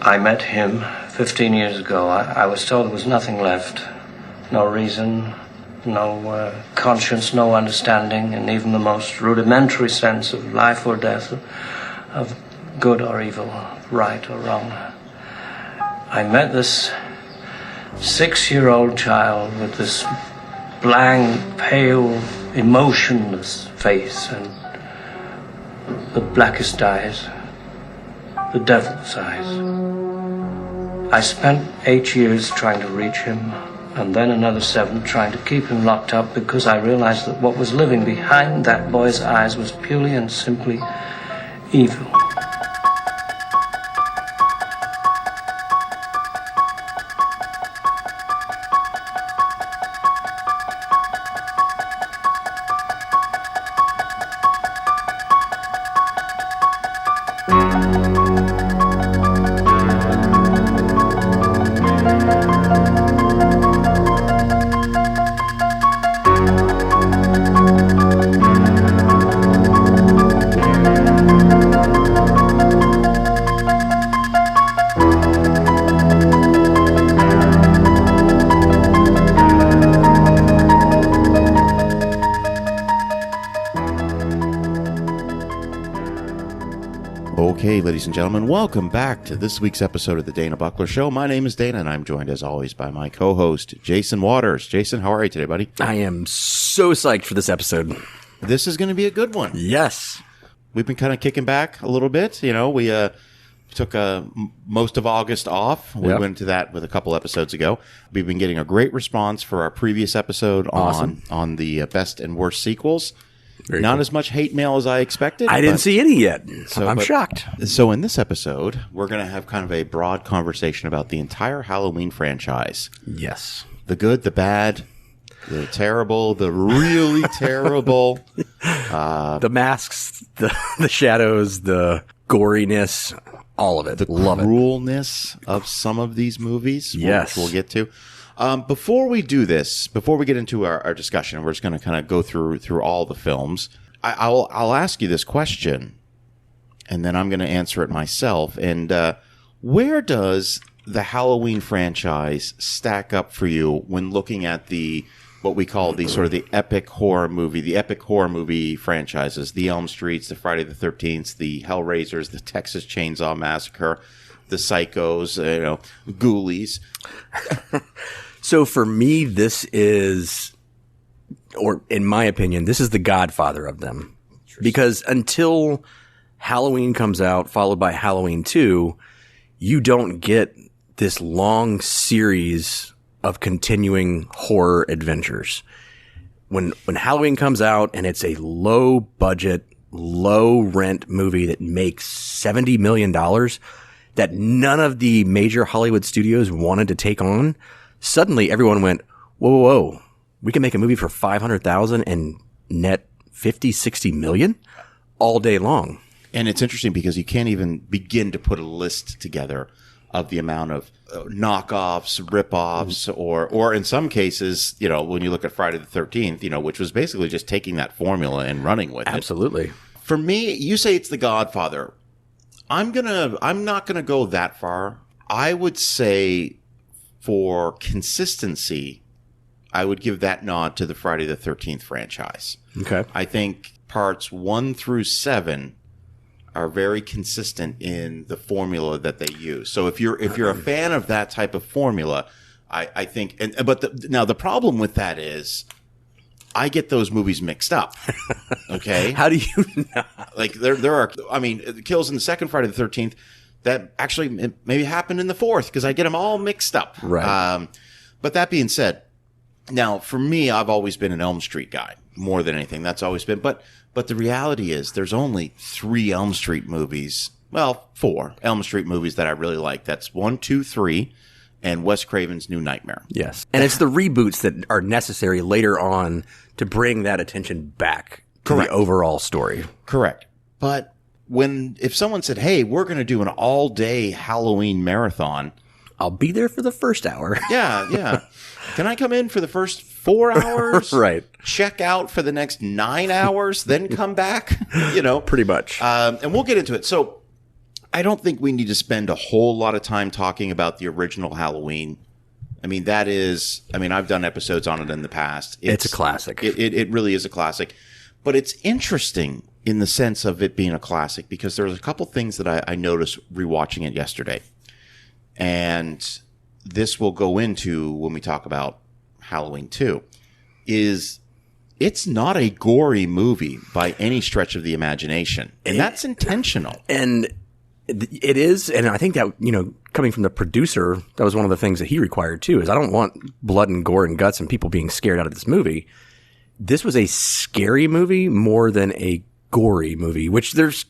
I met him 15 years ago. I was told there was nothing left. No reason, no conscience, no understanding, and even the most rudimentary sense of life or death, of good or evil, right or wrong. I met this 6-year-old child with this blank, pale, emotionless face and the blackest eyes, the devil's eyes. I spent 8 years trying to reach him, and then another 7 trying to keep him locked up, because I realized that what was living behind that boy's eyes was purely and simply evil. Okay, ladies and gentlemen, welcome back to this week's episode of the Dana Buckler Show. My name is Dana, and I'm joined, as always, by my co-host, Jason Waters. Jason, how are you today, buddy? I am so psyched for this episode. This is going to be a good one. Yes. We've been kind of kicking back a little bit. You know, we took most of August off. We went to that with a couple episodes ago. We've been getting a great response for our previous episode on the best and worst sequels. Very Not cool. as much hate mail as I expected. I didn't see any yet. I'm but- shocked. So in this episode, we're going to have kind of a broad conversation about the entire Halloween franchise. Yes. The good, the bad, the terrible, the really terrible. The masks, the shadows, the goriness, all of it. The Love it. cruelness of some of these movies, Yes. which we'll get to. Before we do this, before we get into our discussion, we're just going to kind of go through all the films. I'll ask you this question, and then I'm going to answer it myself. And where does the Halloween franchise stack up for you when looking at what we call the epic horror movie franchises? The Elm Streets, the Friday the 13th, the Hellraisers, the Texas Chainsaw Massacre, the Psychos, Ghoulies. So for me, this is, or in my opinion, this is the godfather of them. Because until Halloween comes out, followed by Halloween 2, you don't get this long series of continuing horror adventures. When Halloween comes out and it's a low budget, low rent movie that makes $70 million that none of the major Hollywood studios wanted to take on, suddenly everyone went, whoa, we can make a movie for $500,000 and net 50, 60 million all day long. And it's interesting because you can't even begin to put a list together of the amount of knockoffs, ripoffs, or in some cases, when you look at Friday the 13th, which was basically just taking that formula and running with it. Absolutely. For me, you say it's The Godfather. I'm not gonna go that far. I would say for consistency, I would give that nod to the Friday the 13th franchise. Okay. I think parts 1 through 7 are very consistent in the formula that they use. So if you're a fan of that type of formula, I think. Now the problem with that is, I get those movies mixed up. Okay. How do you not? Like there are. I mean, the kills in the second Friday the 13th. That actually maybe happened in the fourth because I get them all mixed up. Right. But that being said, now for me, I've always been an Elm Street guy more than anything. That's always been. But the reality is, there's only 3 Elm Street movies. Well, 4 Elm Street movies that I really like. That's 1, 2, 3, and Wes Craven's New Nightmare. Yes. And it's the reboots that are necessary later on to bring that attention back to Correct. the overall story. Correct. But if someone said, hey, we're going to do an all-day Halloween marathon. I'll be there for the first hour. Yeah. Can I come in for the first 4 hours? Right. Check out for the next 9 hours, then come back? Pretty much. And we'll get into it. So I don't think we need to spend a whole lot of time talking about the original Halloween. I mean, I've done episodes on it in the past. It's a classic. It really is a classic. But it's interesting in the sense of it being a classic because there's a couple things that I noticed rewatching it yesterday. And this will go into when we talk about Halloween 2, is it's not a gory movie by any stretch of the imagination. And that's intentional. And it is, and I think that, coming from the producer, that was one of the things that he required too, is I don't want blood and gore and guts and people being scared out of this movie. This was a scary movie more than a gory movie, which that's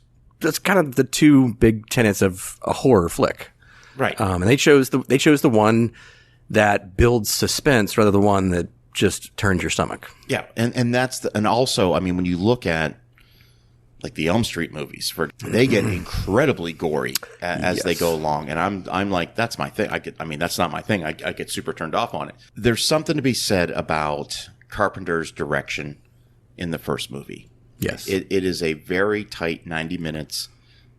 kind of the two big tenets of a horror flick. Right. And they chose the one that builds suspense rather than the one that just turns your stomach. Yeah. And and also, I mean, when you look at like the Elm Street movies, they get incredibly gory as they go along. And I'm like, that's my thing. That's not my thing. I get super turned off on it. There's something to be said about Carpenter's direction in the first movie. Yes. It is a very tight 90 minutes.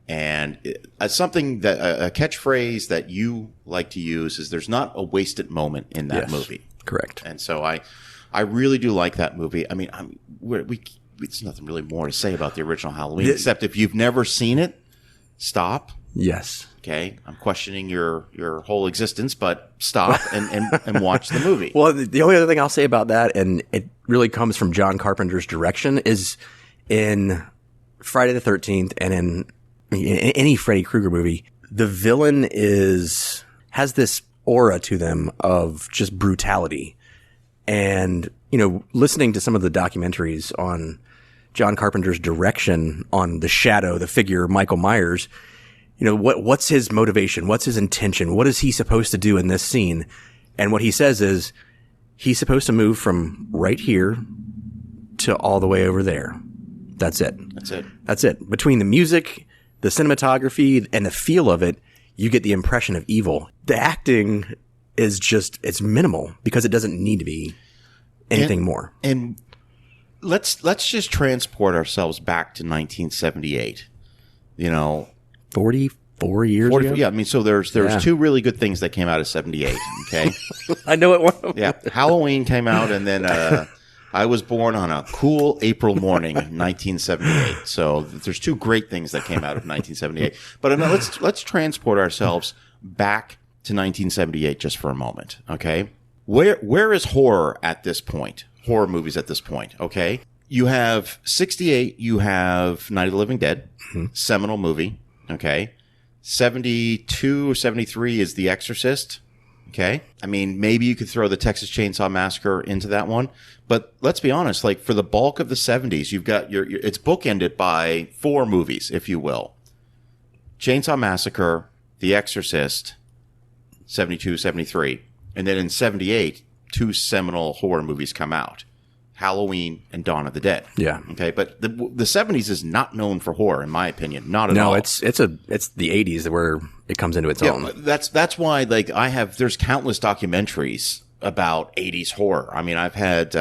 And something that a catchphrase that you like to use is there's not a wasted moment in that movie. Correct. And so I really do like that movie. I mean, it's nothing really more to say about the original Halloween, except if you've never seen it, stop. Yes. Okay. I'm questioning your whole existence, but stop and watch the movie. Well, the only other thing I'll say about that, and it really comes from John Carpenter's direction, is in Friday the 13th and in any Freddy Krueger movie, the villain has this aura to them of just brutality. And, listening to some of the documentaries on John Carpenter's direction on the shadow, the figure Michael Myers, what's his motivation? What's his intention? What is he supposed to do in this scene? And what he says is he's supposed to move from right here to all the way over there. That's it. That's it. Between the music, the cinematography, and the feel of it, you get the impression of evil. The acting is it's minimal because it doesn't need to be anything more. And let's just transport ourselves back to 1978. 44 years ago? Yeah, I mean, so there's two really good things that came out of 78, okay? I know it was. Yeah, Halloween came out, and then I was born on a cool April morning, 1978. So there's two great things that came out of 1978. But let's transport ourselves back to 1978 just for a moment, okay? Where is horror at this point? Horror movies at this point, okay? You have 68, you have Night of the Living Dead, seminal movie, okay? 72 or 73 is The Exorcist, okay? I mean, maybe you could throw the Texas Chainsaw Massacre into that one. But let's be honest, like for the bulk of the 70s, you've got it's bookended by four movies, if you will. Chainsaw Massacre, The Exorcist, 72, 73. And then in 78, two seminal horror movies come out. Halloween and Dawn of the Dead. Yeah. Okay, but the 70s is not known for horror, in my opinion. Not at all. No, it's the 80s where it comes into its own. That's why there's countless documentaries about 80s horror. I mean, I've had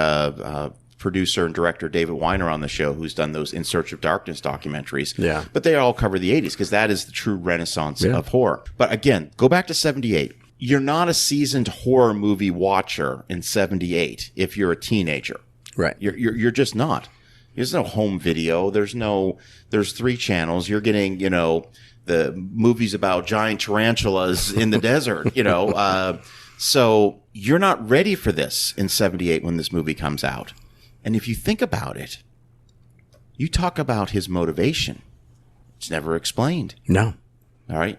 producer and director David Weiner on the show who's done those In Search of Darkness documentaries. Yeah. But they all cover the 80s because that is the true renaissance of horror. But again, go back to 78. You're not a seasoned horror movie watcher in 78 if you're a teenager. Right. You're just not. There's no home video. There's 3 channels. You're getting, the movies about giant tarantulas in the desert, so you're not ready for this in 78 when this movie comes out. And if you think about it, you talk about his motivation. It's never explained. No. All right.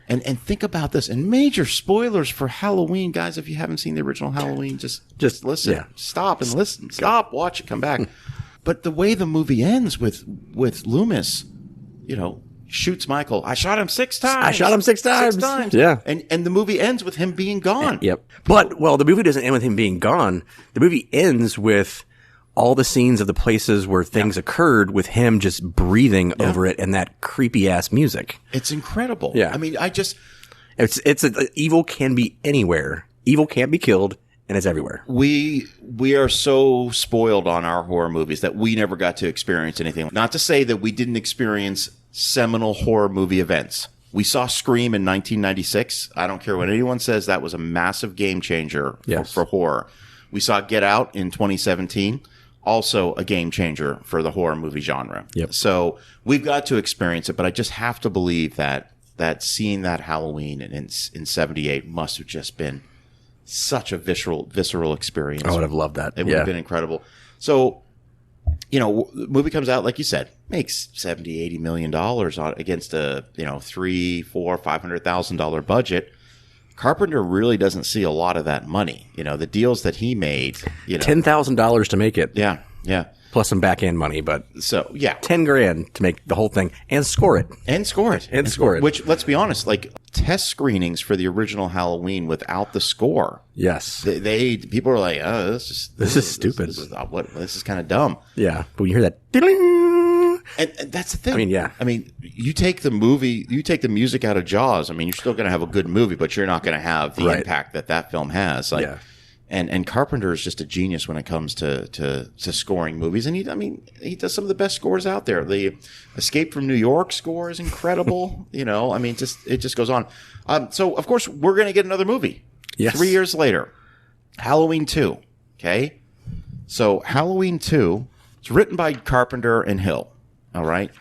And think about this. And major spoilers for Halloween, guys. If you haven't seen the original Halloween, just listen. Yeah. Stop and listen. Stop, watch it, come back. But the way the movie ends with Loomis, shoots Michael. I shot him 6 times. I shot him 6 times. 6 times. Yeah. And the movie ends with him being gone. Yep. But, the movie doesn't end with him being gone. The movie ends with all the scenes of the places where things occurred with him just breathing over it and that creepy ass music. It's incredible. Yeah. I mean, evil can be anywhere. Evil can't be killed and it's everywhere. We are so spoiled on our horror movies that we never got to experience anything. Not to say that we didn't experience seminal horror movie events. We saw Scream in 1996. I don't care what anyone says, that was a massive game changer Yes. for horror. We saw Get Out in 2017. Also a game changer for the horror movie genre. Yep. So we've got to experience it, but I just have to believe that seeing that Halloween in 78 must have just been such a visceral experience. I would have loved that. It would have been incredible. So, the movie comes out, like you said, makes $70-80 million against a, $300,000, $400,000, $500,000 budget. Carpenter really doesn't see a lot of that money. The deals that he made, $10,000 to make it. Yeah. Plus some back end money, but So, yeah. $10,000 to make the whole thing and score it. And score it. And score it. Which, let's be honest, like test screenings for the original Halloween without the score. Yes. People are like, oh, this is stupid. This is kind of dumb. Yeah. But when you hear that, ding, And that's the thing. I mean, yeah. You take the music out of Jaws. You're still going to have a good movie, but you're not going to have the Right. impact that film has. Like, Yeah. And Carpenter is just a genius when it comes to scoring movies. And he does some of the best scores out there. The Escape from New York score is incredible. It just goes on. So of course we're going to get another movie. Yes. 3 years later, Halloween 2. Okay. So Halloween 2, it's written by Carpenter and Hill. All right.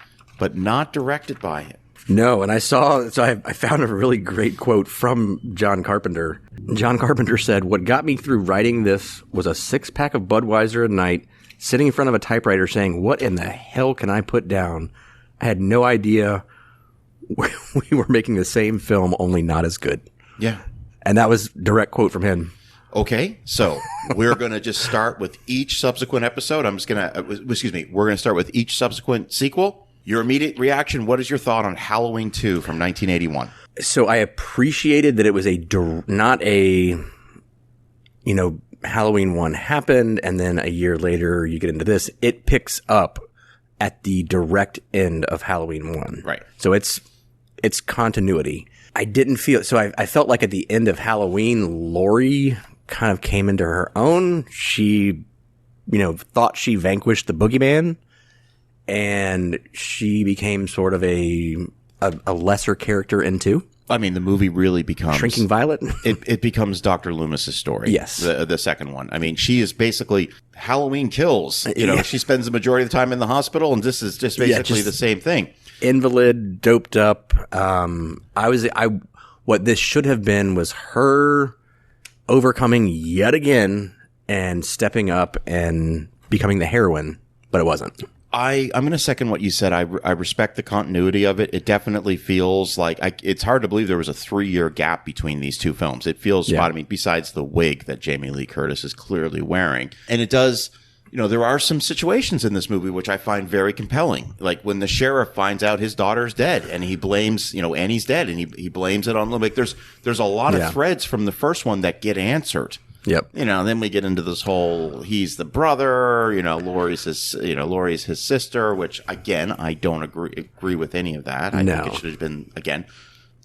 But not directed by him. No, and I found a really great quote from John Carpenter. John Carpenter said, "What got me through writing this was a 6-pack of Budweiser a night, sitting in front of a typewriter saying, 'What in the hell can I put down?' I had no idea we were making the same film, only not as good." Yeah. And that was direct quote from him. Okay, so we're going to just start with each subsequent episode. We're going to start with each subsequent sequel. Your immediate reaction, what is your thought on Halloween 2 from 1981? So I appreciated that it was not a, Halloween 1 happened and then a year later you get into this. It picks up at the direct end of Halloween 1. Right. So it's continuity. I didn't feel, so I felt like at the end of Halloween, Laurie kind of came into her own. She, thought she vanquished the boogeyman. And she became sort of a lesser character in 2. The movie really becomes Shrinking Violet. It becomes Dr. Loomis's story. Yes, the second one. She is basically Halloween Kills. She spends the majority of the time in the hospital, and this is just basically the same thing. Invalid, doped up. What this should have been was her overcoming yet again and stepping up and becoming the heroine, but it wasn't. I'm going to second what you said. I respect the continuity of it. It definitely feels like it's hard to believe there was a 3-year gap between these two films. It feels spot. Besides the wig that Jamie Lee Curtis is clearly wearing. And it does, there are some situations in this movie which I find very compelling. Like when the sheriff finds out his daughter's dead and he blames, Annie's dead and he blames it on Lumic. There's a lot of threads from the first one that get answered. Yep. Then we get into this whole, he's the brother, Laurie's his sister, which again, I don't agree with any of that. I think it should have been, again,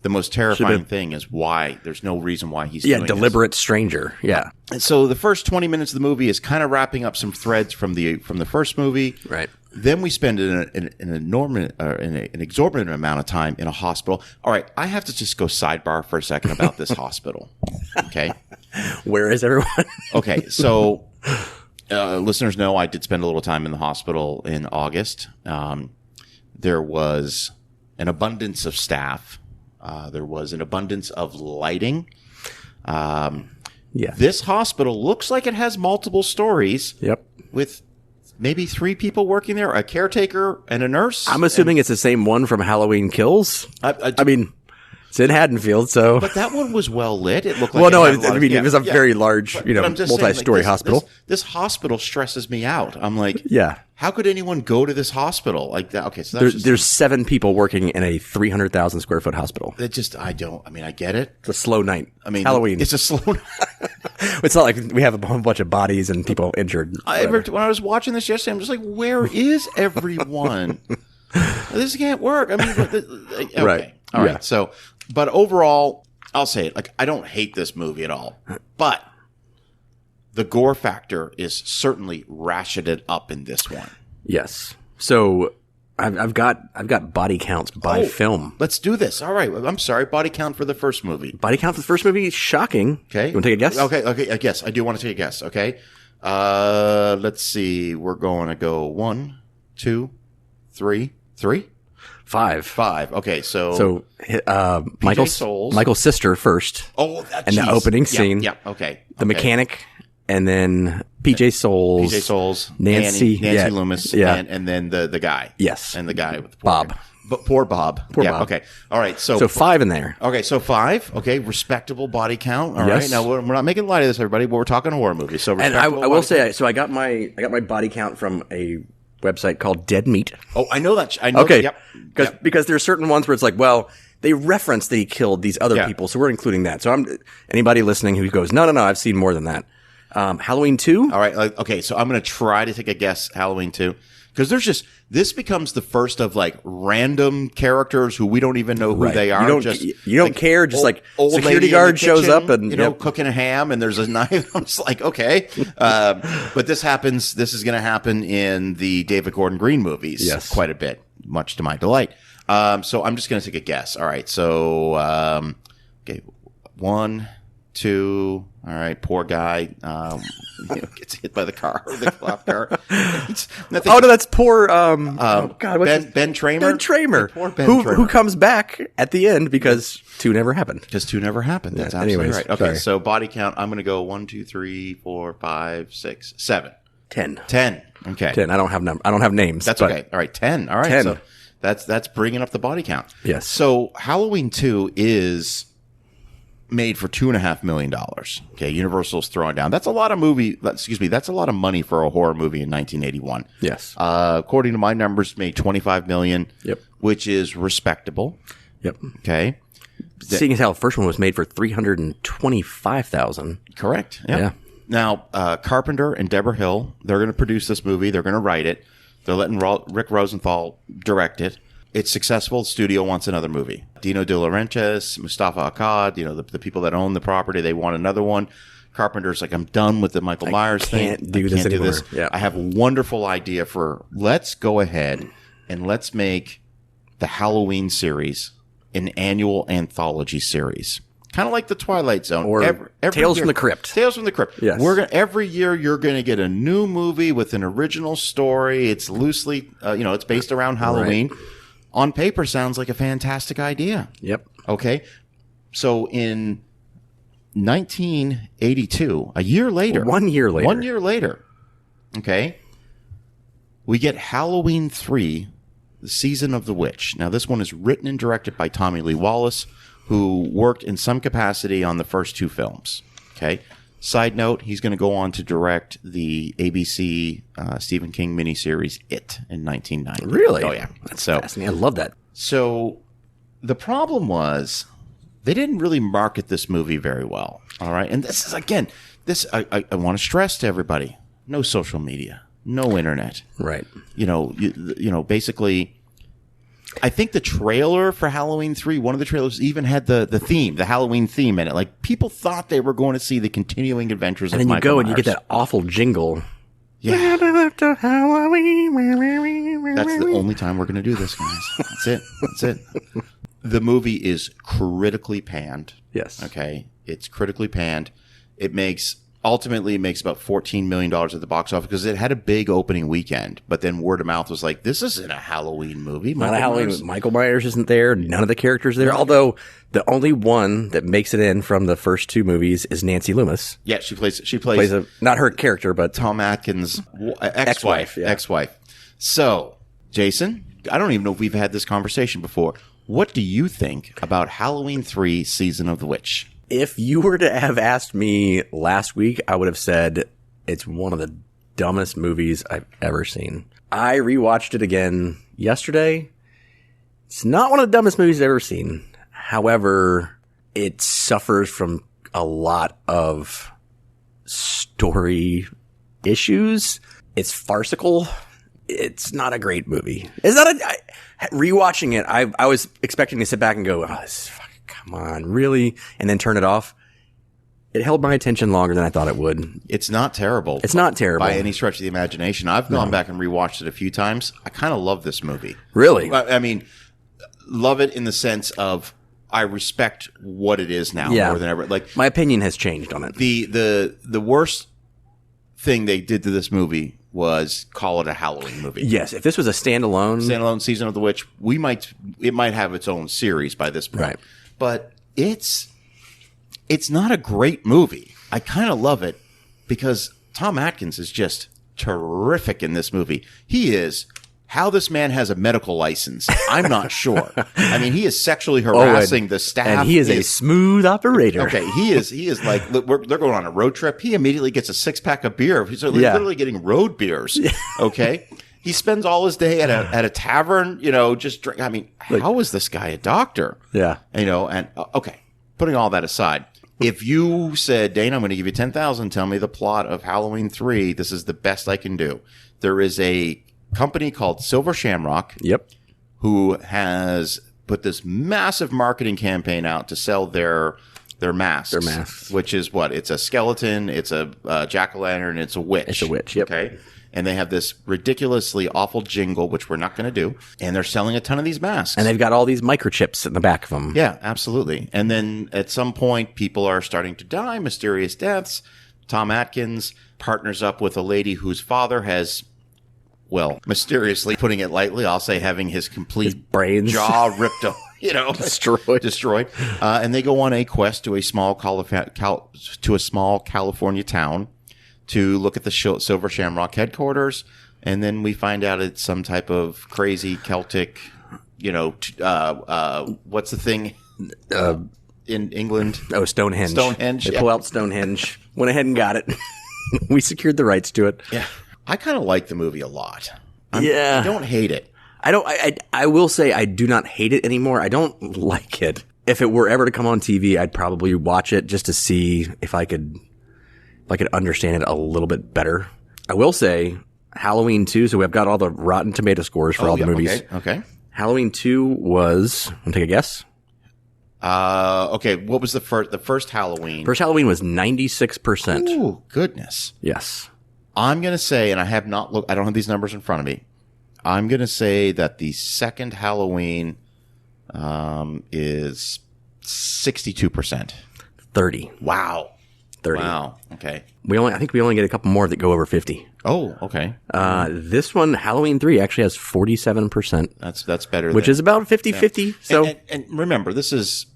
the most terrifying thing is why there's no reason why he's doing deliberate stranger. Yeah. And so the first 20 minutes of the movie is kind of wrapping up some threads from the first movie. Right. Then we spend an exorbitant amount of time in a hospital. All right, I have to just go sidebar for a second about this hospital. Okay. Where is everyone? Okay, so listeners know I did spend a little time in the hospital in August. There was an abundance of staff. There was an abundance of lighting. This hospital looks like it has multiple stories. Yep. With maybe 3 people working there, a caretaker and a nurse. I'm assuming it's the same one from Halloween Kills. It's in Haddonfield, so. But that one was well lit. It looked like. It was a very large, multi-story hospital. This hospital stresses me out. I'm like, yeah. How could anyone go to this hospital like that? Okay, so there's 7 people working in a 300,000 square foot hospital. I get it. It's a slow night. Halloween. It's a slow night. It's not like we have a whole bunch of bodies and people injured. When I was watching this yesterday, I'm just like, where is everyone? This can't work. Okay. Right. All right. So, but overall, I'll say it. Like, I don't hate this movie at all, but the gore factor is certainly ratcheted up in this one. Yes. So I've got body counts by film. Let's do this. All right. I'm sorry. Body count for the first movie. Body count for the first movie is shocking. Okay. You want to take a guess? Okay. A guess. I do want to take a guess. Okay. Let's see. We're going to go 1, 2, 3. 5. Okay. So Michael's sister first. Oh, and the opening scene. Yeah. Okay. The mechanic, and then PJ Souls. Nancy Loomis. Yeah. And then the guy. Yes. And the guy with the Bob. Poor Bob. Bob. Okay. All right. So 5 in there. Okay. So 5. Okay. Respectable body count. All Yes. right. Now we're not making light of this, everybody, but we're talking a horror movie. So And I will say, so I got my body count from a website called Dead Meat. Oh, I know that. I know. Okay. Yep. Because there are certain ones where it's like, well, they reference that he killed these other people, so we're including that. So anybody listening who goes, no, I've seen more than that. Halloween 2? All right. Okay. So I'm going to try to take a guess. Halloween 2. Because this becomes the first of like random characters who we don't even know who they are. You don't care. Just old security lady in guard the shows kitchen, up and cooking a ham, and there's a knife. I'm just like, okay. But this happens. This is going to happen in the David Gordon Green movies. Yes. Quite a bit, much to my delight. So I'm just going to take a guess. All right. So okay, 1, 2. All right, poor guy gets hit by the cop car. That's poor. God, what's Ben Tramer. Ben Tramer, Poor Ben Tramer. who comes back at the end because 2 never happened. Because 2 never happened. That's Yeah, absolutely anyways, right. Okay, sorry. so body count. I'm going to go 1, 2, 3, 4, 5, 6, 7, 10. 10. Okay, 10. I don't have names. That's but okay. All right, 10. All right, 10. so that's bringing up the body count. Yes. So Halloween 2 is made for $2.5 million. Okay, Universal's throwing down. That's a lot of That's a lot of money for a horror movie in 1981. Yes. According to my numbers, made $25 million. Yep. Which is respectable. Yep. Okay. Seeing as how the first one was made for $325,000. Correct. Yep. Yeah. Now, Carpenter and Deborah Hill, they're going to produce this movie. They're going to write it. They're letting Rick Rosenthal direct it. It's successful. The studio wants another movie. Dino De Laurentiis, Mustafa Akkad, the people that own the property, they want another one. Carpenter's like, I'm done with the Michael Myers thing. Can't do this anymore. Yeah. I have a wonderful idea let's go ahead and let's make the Halloween series an annual anthology series. Kind of like the Twilight Zone. Or every Tales year. from the Crypt. Tales from the Crypt. Yes. Every year you're going to get a new movie with an original story. It's loosely, it's based around Halloween. Right. On paper, sounds like a fantastic idea. Yep. Okay. So in 1982, a year later. 1 year later. 1 year later. Okay. We get Halloween 3, The Season of the Witch. Now, this one is written and directed by Tommy Lee Wallace, who worked in some capacity on the first 2 films. Okay. Side note, he's going to go on to direct the ABC Stephen King miniseries It in 1990. Really? Oh, yeah. That's fascinating. I love that. So the problem was they didn't really market this movie very well. All right. And this is, again, I want to stress to everybody, no social media, no internet. Right. Basically, I think the trailer for Halloween 3, one of the trailers even had the theme, the Halloween theme in it. Like, people thought they were going to see the continuing adventures of Michael Myers. And then you go and you get that awful jingle. Yeah. That's the only time we're going to do this, guys. That's it. The movie is critically panned. Yes. Okay. It's critically panned. Ultimately makes about $14 million at the box office because it had a big opening weekend. But then word of mouth was like, this isn't a Halloween movie. Michael Myers isn't there. None of the characters are there. Although the only one that makes it in from the first 2 movies is Nancy Loomis. Yeah, she plays not her character, but Tom Atkins' ex-wife. Yeah. Ex-wife. So, Jason, I don't even know if we've had this conversation before. What do you think about Halloween 3 Season of the Witch? If you were to have asked me last week, I would have said it's one of the dumbest movies I've ever seen. I rewatched it again yesterday. It's not one of the dumbest movies I've ever seen. However, it suffers from a lot of story issues. It's farcical. It's not a great movie. It's not rewatching it, I was expecting to sit back and go, oh, this is fucking, come on, really? And then turn it off. It held my attention longer than I thought it would. It's not terrible. It's not terrible. by any stretch of the imagination. I've gone back and rewatched it a few times. I kind of love this movie. Really? I mean, love it in the sense of I respect what it is now more than ever. Like my opinion has changed on it. the worst thing they did to this movie was call it a Halloween movie. Yes, if this was a Standalone Season of the Witch, it might have its own series by this point. Right. But it's not a great movie. I kind of love it because Tom Atkins is just terrific in this movie. He is. How this man has a medical license, I'm not sure. I mean, he is sexually harassing the staff. And he is a smooth operator. Okay, he is like, look, they're going on a road trip. He immediately gets a 6-pack of beer. He's literally getting road beers. Okay. He spends all his day at a tavern, just drink. I mean, how is this guy a doctor? Yeah. And okay, putting all that aside, if you said, Dana, I'm going to give you 10,000, tell me the plot of Halloween 3, this is the best I can do. There is a company called Silver Shamrock. Yep. Who has put this massive marketing campaign out to sell their masks. Their masks. Which is what? It's a skeleton, it's a jack-o'-lantern, it's a witch. It's a witch, yep. Okay. And they have this ridiculously awful jingle, which we're not going to do. And they're selling a ton of these masks. And they've got all these microchips in the back of them. Yeah, absolutely. And then at some point, people are starting to die, mysterious deaths. Tom Atkins partners up with a lady whose father has, well, mysteriously, putting it lightly, I'll say having his complete brains jaw ripped off, destroyed. And they go on a quest to a small California town to look at the Silver Shamrock headquarters. And then we find out it's some type of crazy Celtic, what's the thing in England? Oh, Stonehenge. Stonehenge. They pull out Stonehenge. Went ahead and got it. We secured the rights to it. Yeah. I kind of like the movie a lot. Yeah. I don't hate it. I will say I do not hate it anymore. I don't like it. If it were ever to come on TV, I'd probably watch it just to see if I could understand it a little bit better. I will say Halloween 2, so we've got all the Rotten Tomato scores for all the movies. Okay. Halloween 2 was, want to take a guess? Okay, what was the first Halloween? First Halloween was 96%. Ooh, goodness. Yes. I'm going to say, and I have not looked, I don't have these numbers in front of me. I'm going to say that the second Halloween is 62%. 30. Wow. 30. Wow. Okay. I think we only get a couple more that go over 50. Oh, okay. This one, Halloween 3, actually has 47%. That's better. Which is about 50-50. So, and remember, this is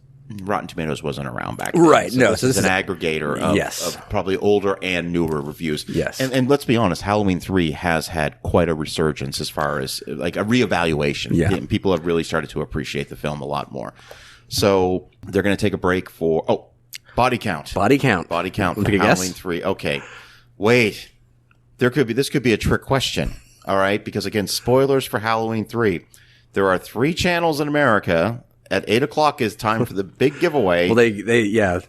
Rotten Tomatoes wasn't around back then. Right. So this is an aggregator of probably older and newer reviews. Yes. And let's be honest, Halloween 3 has had quite a resurgence as far as like a reevaluation. Yeah. People have really started to appreciate the film a lot more. So they're going to take a break for body count. Body count. For Take a Halloween guess? 3. Okay. Wait. This could be a trick question. All right, because again, spoilers for Halloween 3. There are 3 channels in America. At 8 o'clock is time for the big giveaway. Well,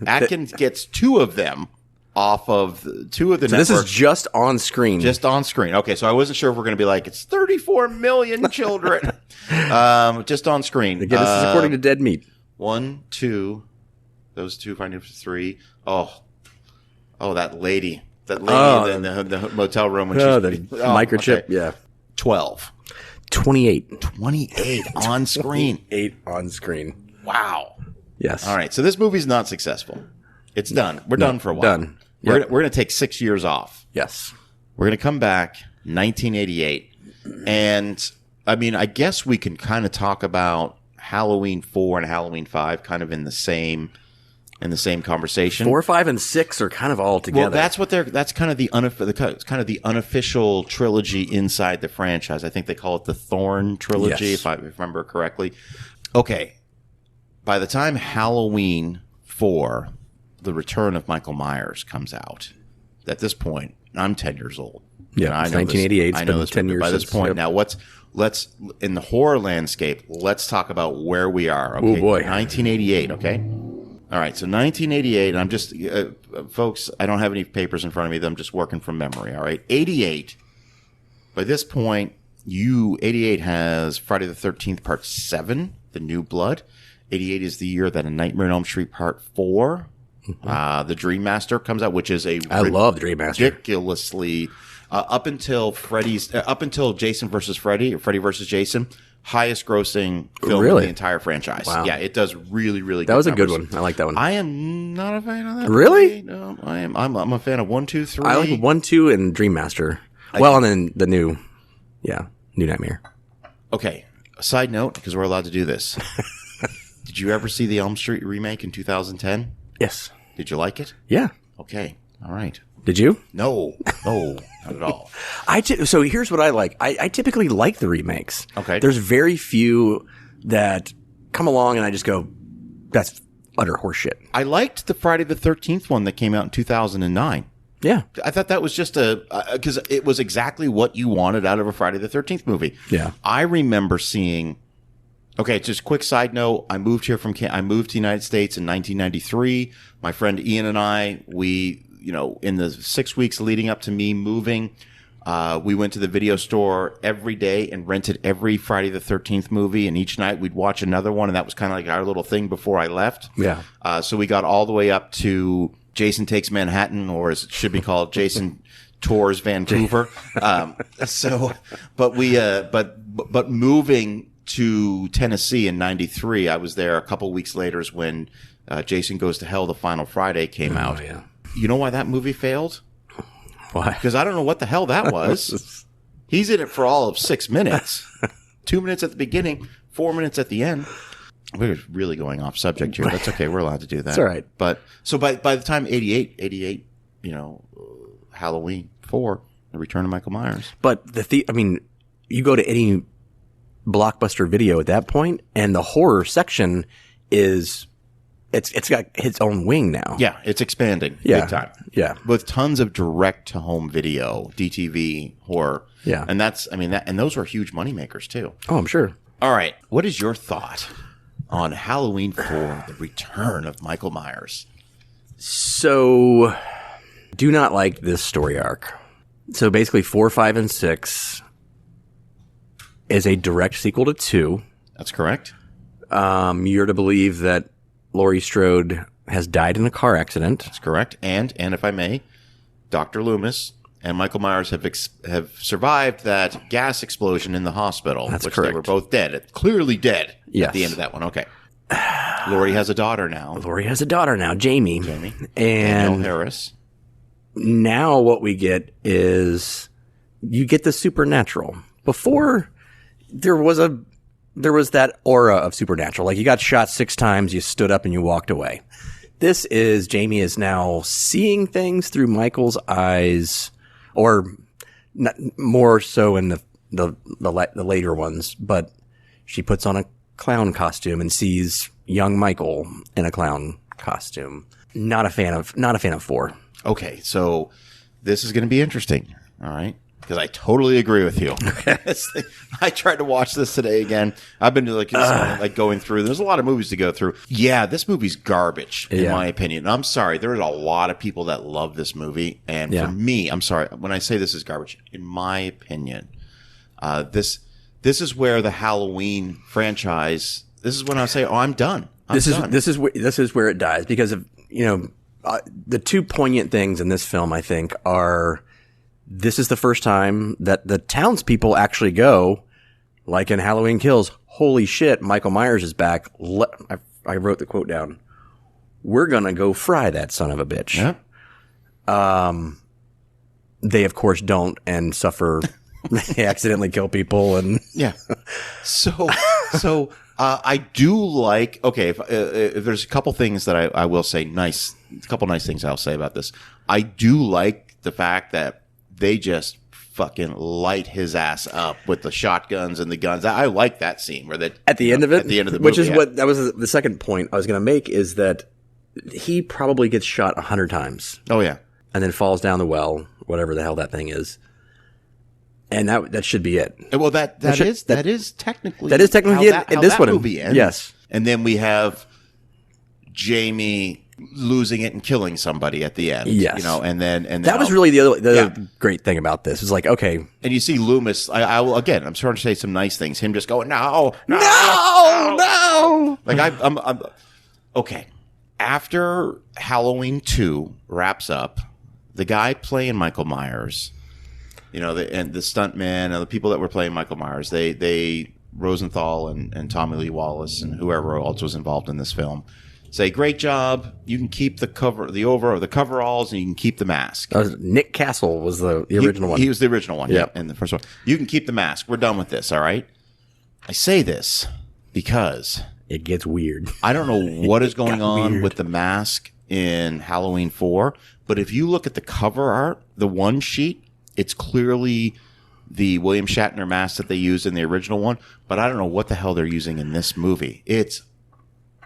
Atkins gets 2 of them off of 2 of the So networks. this is just on screen. Just on screen. Okay, so I wasn't sure if we're going to be like, it's 34 million children. Just on screen. Again, this is according to Dead Meat. 1, 2, those 2 finding 3. Oh, that lady. That lady in the motel room. When microchip. Okay. Yeah. 12. 28. 28 on screen. 8 on screen. Wow. Yes. All right. So this movie's not successful. It's done. We're done for a while. Done. We're Yep. going to take 6 years off. Yes. We're going to come back 1988. And I mean, I guess we can kind of talk about Halloween 4 and Halloween 5 kind of in the same conversation. 4, 5, and 6 are kind of all together. Well, that's kind of the unofficial trilogy inside the franchise. I think they call it the Thorn trilogy, Yes. if I remember correctly. Okay. By the time Halloween 4, The Return of Michael Myers comes out, at this point, I'm 10 years old. Yeah, I it's know 1988. I It's know been this 10 movie. years By this since, point, yep. now let's in the horror landscape. Let's talk about where we are. Okay, Oh, boy. 1988. Okay, all right. So 1988. I'm just folks. I don't have any papers in front of me. I'm just working from memory. All right, 88. By this point, 88 has Friday the 13th Part 7, The New Blood. 88 is the year that A Nightmare on Elm Street Part 4 The Dream Master comes out, which is I love the Dream Master. ridiculously up until Jason versus Freddy, or Freddy versus Jason, highest grossing film in Really? the entire franchise. Wow. Yeah, it does really, really. That good was a good numbers. one. I like that one. I am not a fan of that. Really? movie. No, I am. I'm a fan of 1, 2, 3. I like 1, 2, and Dream Master. Well, and then the new Nightmare. Okay. A side note, because we're allowed to do this. Did you ever see the Elm Street remake in 2010? Yes. Did you like it? Yeah. Okay. All right. Did you? No, not at all. So here's what I like. I typically like the remakes. Okay. There's very few that come along and I just go, that's utter horseshit. I liked the Friday the 13th one that came out in 2009. Yeah. I thought that was just because it was exactly what you wanted out of a Friday the 13th movie. Yeah. I remember seeing. Okay, just quick side note. I moved to the United States in 1993. My friend Ian and I, in the 6 weeks leading up to me moving, we went to the video store every day and rented every Friday the 13th movie. And each night we'd watch another one. And that was kind of like our little thing before I left. Yeah. So we got all the way up to Jason Takes Manhattan, or as it should be called, Jason Tours Vancouver. But moving to Tennessee in 93, I was there a couple weeks later is when Jason Goes to Hell, The Final Friday came out. Yeah. You know why that movie failed? Why? Because I don't know what the hell that was. He's in it for all of 6 minutes. 2 minutes at the beginning, 4 minutes at the end. We're really going off subject here. That's okay. We're allowed to do that. That's all right. But so by the time 88, Halloween 4, The Return of Michael Myers. But you go to any Blockbuster video at that point, and the horror section it's got its own wing now. Yeah, it's expanding Yeah. big time. Yeah. With tons of direct to home video, DTV horror. Yeah. And and those were huge moneymakers too. Oh, I'm sure. All right. What is your thought on Halloween 4, The Return of Michael Myers? So, do not like this story arc. So basically 4, 5, and 6 is a direct sequel to 2. That's correct. You're to believe that Laurie Strode has died in a car accident. That's correct. And if I may, Dr. Loomis and Michael Myers have survived that gas explosion in the hospital. That's which correct. They were both dead. Clearly dead Yes. at the end of that one. Okay. Laurie has a daughter now. Laurie has a daughter now, Jamie. Danielle And Harris. now what we get is you get the supernatural. Before there was that aura of supernatural. Like you got shot 6 times, you stood up and you walked away. This is Jamie is now seeing things through Michael's eyes, or not, more so in the later ones. But she puts on a clown costume and sees young Michael in a clown costume. Not a fan of 4. Okay, so this is going to be interesting. All right. Because I totally agree with you. I tried to watch this today again. I've been going through. There's a lot of movies to go through. Yeah, this movie's garbage, in my opinion. I'm sorry. There's a lot of people that love this movie. And for me, I'm sorry. When I say this is garbage, in my opinion, this is where the Halloween franchise, this is when I say, I'm done. This is where it dies because of, the two poignant things in this film, I think, are this is the first time that the townspeople actually go, like in Halloween Kills, holy shit, Michael Myers is back. I wrote the quote down. We're going to go fry that son of a bitch. Yeah. They, of course, don't and suffer. They accidentally kill people. And yeah. So I do like, okay, if there's a couple things that I will say a couple nice things I'll say about this. I do like the fact that they just fucking light his ass up with the shotguns and the guns. I like that scene where that at the end of it, at the end of the which movie, is what that was the second point I was going to make is that he probably gets shot 100 times. Oh yeah, and then falls down the well, whatever the hell that thing is, and that should be it. Well, that is technically how this one movie ends. Yes, and then we have Jamie losing it and killing somebody at the end. Yes. And then that was really the other great thing about this. It's like, okay. And you see Loomis, I will, again, I'm trying to say some nice things. Him just going, no. Like I'm okay. after Halloween 2 wraps up, the guy playing Michael Myers, and the stuntman and the people that were playing Michael Myers, they Rosenthal and Tommy Lee Wallace and whoever else was involved in this film say, great job. You can keep the coveralls, and you can keep the mask. Nick Castle was the original one. He was the original one. Yep. Yeah, in the first one. You can keep the mask. We're done with this. All right. I say this because it gets weird. I don't know what is going on weird with the mask in Halloween 4, but if you look at the cover art, the one sheet, it's clearly the William Shatner mask that they used in the original one, but I don't know what the hell they're using in this movie. It's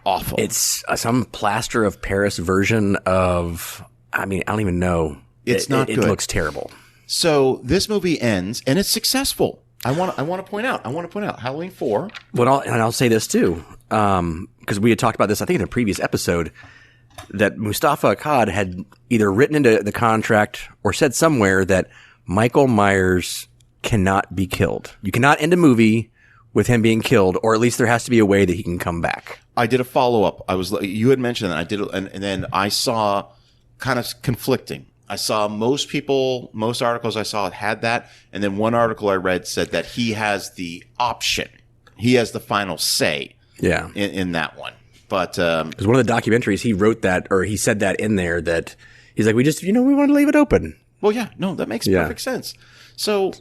awful. It's some plaster of Paris version of, I don't even know. It's not good. It looks terrible. So this movie ends, and it's successful. I want to point out Halloween 4. I'll say this too, because we had talked about this, I think, in a previous episode, that Mustafa Akkad had either written into the contract or said somewhere that Michael Myers cannot be killed. You cannot end a movie with him being killed, or at least there has to be a way that he can come back. I did a follow-up. You had mentioned that. I did, and then I saw kind of conflicting. I saw most articles I saw had that, and then one article I read said that he has the option. He has the final say in that one. But because one of the documentaries, he wrote that, or he said that in there, that he's like, we want to leave it open. Well, yeah, no, that makes perfect sense. So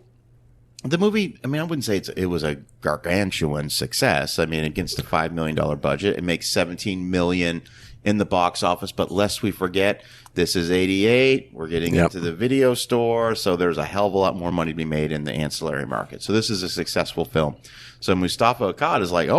the movie, I wouldn't say it was a gargantuan success. Against a $5 million budget, it makes $17 million in the box office. But lest we forget, this is 88. We're getting into the video store. So there's a hell of a lot more money to be made in the ancillary market. So this is a successful film. So Mustafa Akkad is like,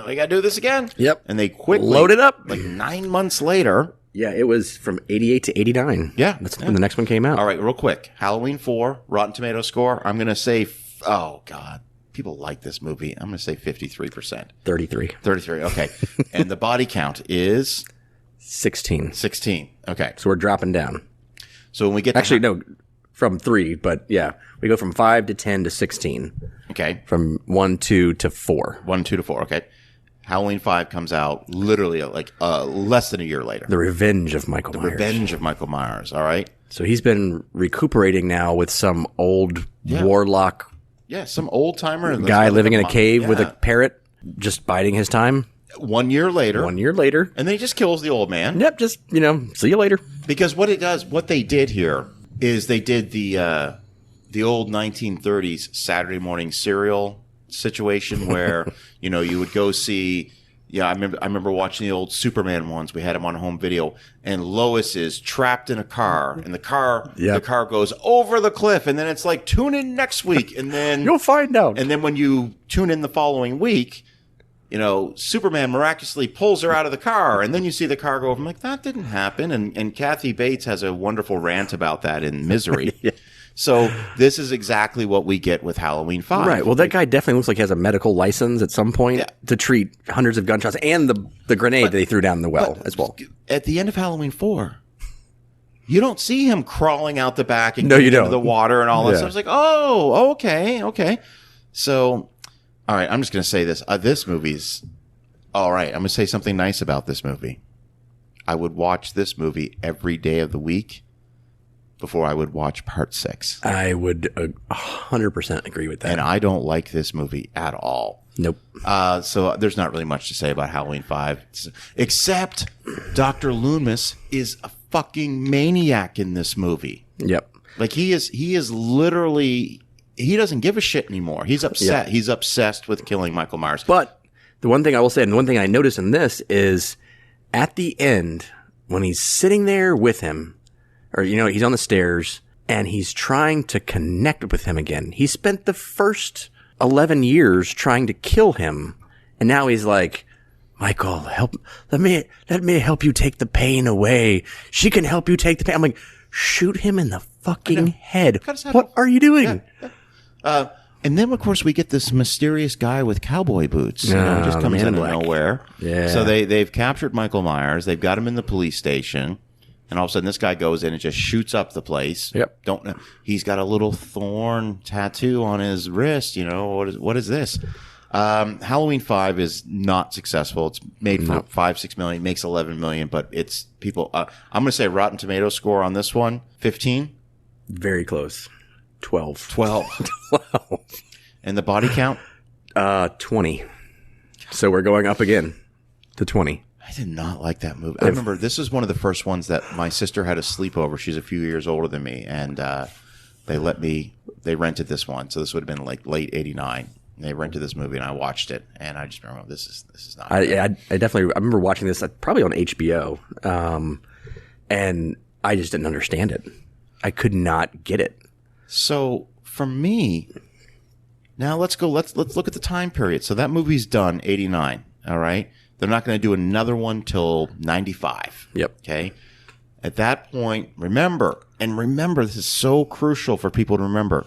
we got to do this again. Yep. And they quickly load it up. Like 9 months later. Yeah, it was from 88 to 89. Yeah. That's when the next one came out. All right, real quick. Halloween 4, Rotten Tomatoes score. I'm going to say, oh, God. People like this movie. I'm going to say 53%. 33. 33, okay. And the body count is? 16. 16, okay. So we're dropping down. So when we get to no, from 3, but yeah. We go from 5 to 10 to 16. Okay. From 1, 2 to 4. 1, 2 to 4, okay. Halloween 5 comes out literally like less than a year later. The Revenge of Michael Myers. The Revenge of Michael Myers, all right? So he's been recuperating now with some old warlock. Yeah, some old-timer. Guy living in a cave with a parrot just biding his time. 1 year later. 1 year later. And then he just kills the old man. Yep, just, see you later. Because what they did here is they did the old 1930s Saturday morning serial situation where, you would go see, I remember watching the old Superman ones. We had them on home video, and Lois is trapped in a car, and the car goes over the cliff, and then it's like, tune in next week, and then you'll find out. And then when you tune in the following week, Superman miraculously pulls her out of the car, and then you see the car go over. I'm like, that didn't happen. And Kathy Bates has a wonderful rant about that in Misery. So this is exactly what we get with Halloween 5. Right. Well, that guy definitely looks like he has a medical license at some point to treat hundreds of gunshots and the grenade that they threw down the well as well. At the end of Halloween 4, you don't see him crawling out the back and getting into the water and all that stuff. It's like, oh, okay. So, all right, I'm just going to say this. This movie's all right. I'm going to say something nice about this movie. I would watch this movie every day of the week before I would watch part 6. I would 100% agree with that. And I don't like this movie at all. Nope. So there's not really much to say about Halloween 5, except Dr. Loomis is a fucking maniac in this movie. Yep. Like he is literally, he doesn't give a shit anymore. He's upset. Yeah. He's obsessed with killing Michael Myers. But the one thing I will say, and the one thing I notice in this is at the end, when he's sitting there with him, or, he's on the stairs and he's trying to connect with him again. He spent the first 11 years trying to kill him. And now he's like, Michael, let me help you take the pain away. She can help you take the pain. I'm like, shoot him in the fucking head. What are you doing? Yeah. And then, of course, we get this mysterious guy with cowboy boots. Just comes out of nowhere. Yeah. So they've captured Michael Myers. They've got him in the police station. And all of a sudden, this guy goes in and just shoots up the place. Yep. Don't know. He's got a little thorn tattoo on his wrist. What is this? Halloween 5 is not successful. It's made for 5-6 million, makes 11 million, but it's people. I'm going to say Rotten Tomato score on this one 15, Very close. 12. 12, and the body count. 20. So we're going up again to 20. I did not like that movie. I remember this is one of the first ones that my sister had a sleepover. She's a few years older than me, and they rented this one. So this would have been like late '89. They rented this movie, and I watched it, and I just remember this is not. I definitely I remember watching this probably on HBO, and I just didn't understand it. I could not get it. So for me, now let's go. Let's look at the time period. So that movie's done '89. All right, they're not going to do another one till '95. Yep. Okay. At that point, remember, this is so crucial for people to remember.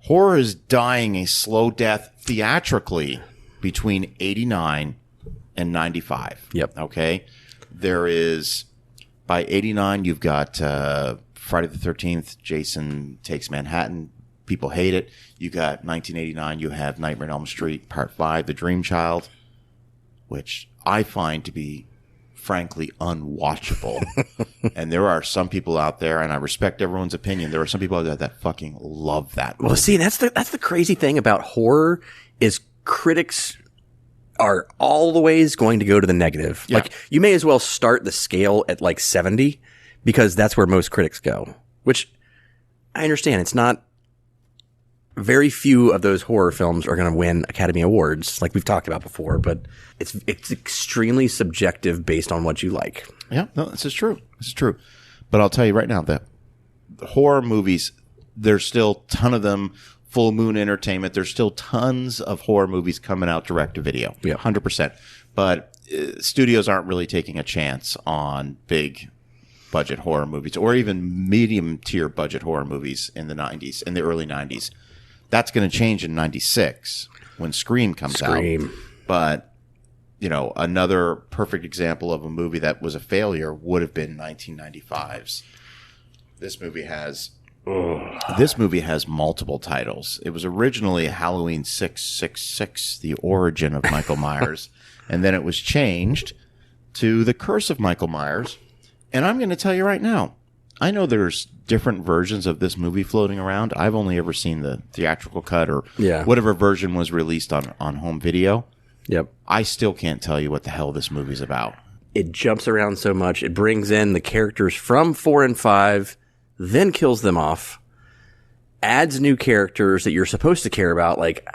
Horror is dying a slow death theatrically between 89 and 95. Yep. Okay. There is, by 89, you've got Friday the 13th, Jason Takes Manhattan. People hate it. You got 1989, you have Nightmare on Elm Street Part 5, The Dream Child, which I find to be frankly unwatchable. And there are some people out there, and I respect everyone's opinion, there are some people out there that fucking love that movie. Well, see, that's the crazy thing about horror is critics are always going to go to the negative. Yeah. Like, you may as well start the scale at like 70 because that's where most critics go, which I understand. It's not very few of those horror films are going to win Academy Awards, like we've talked about before, but it's extremely subjective based on what you like. Yeah, no, this is true. This is true. But I'll tell you right now that the horror movies, there's still a ton of them. Full Moon Entertainment, there's still tons of horror movies coming out direct to video. Yeah. 100%. But studios aren't really taking a chance on big budget horror movies or even medium tier budget horror movies in the 90s, in the early 90s. That's going to change in 96 when Scream comes out. But, you know, another perfect example of a movie that was a failure would have been 1995's. This movie has multiple titles. It was originally Halloween 666, The Origin of Michael Myers. And then it was changed to The Curse of Michael Myers. And I'm going to tell you right now, I know there's different versions of this movie floating around. I've only ever seen the theatrical cut or whatever version was released on home video. Yep. I still can't tell you what the hell this movie's about. It jumps around so much. It brings in the characters from 4 and 5, then kills them off, adds new characters that you're supposed to care about. Like,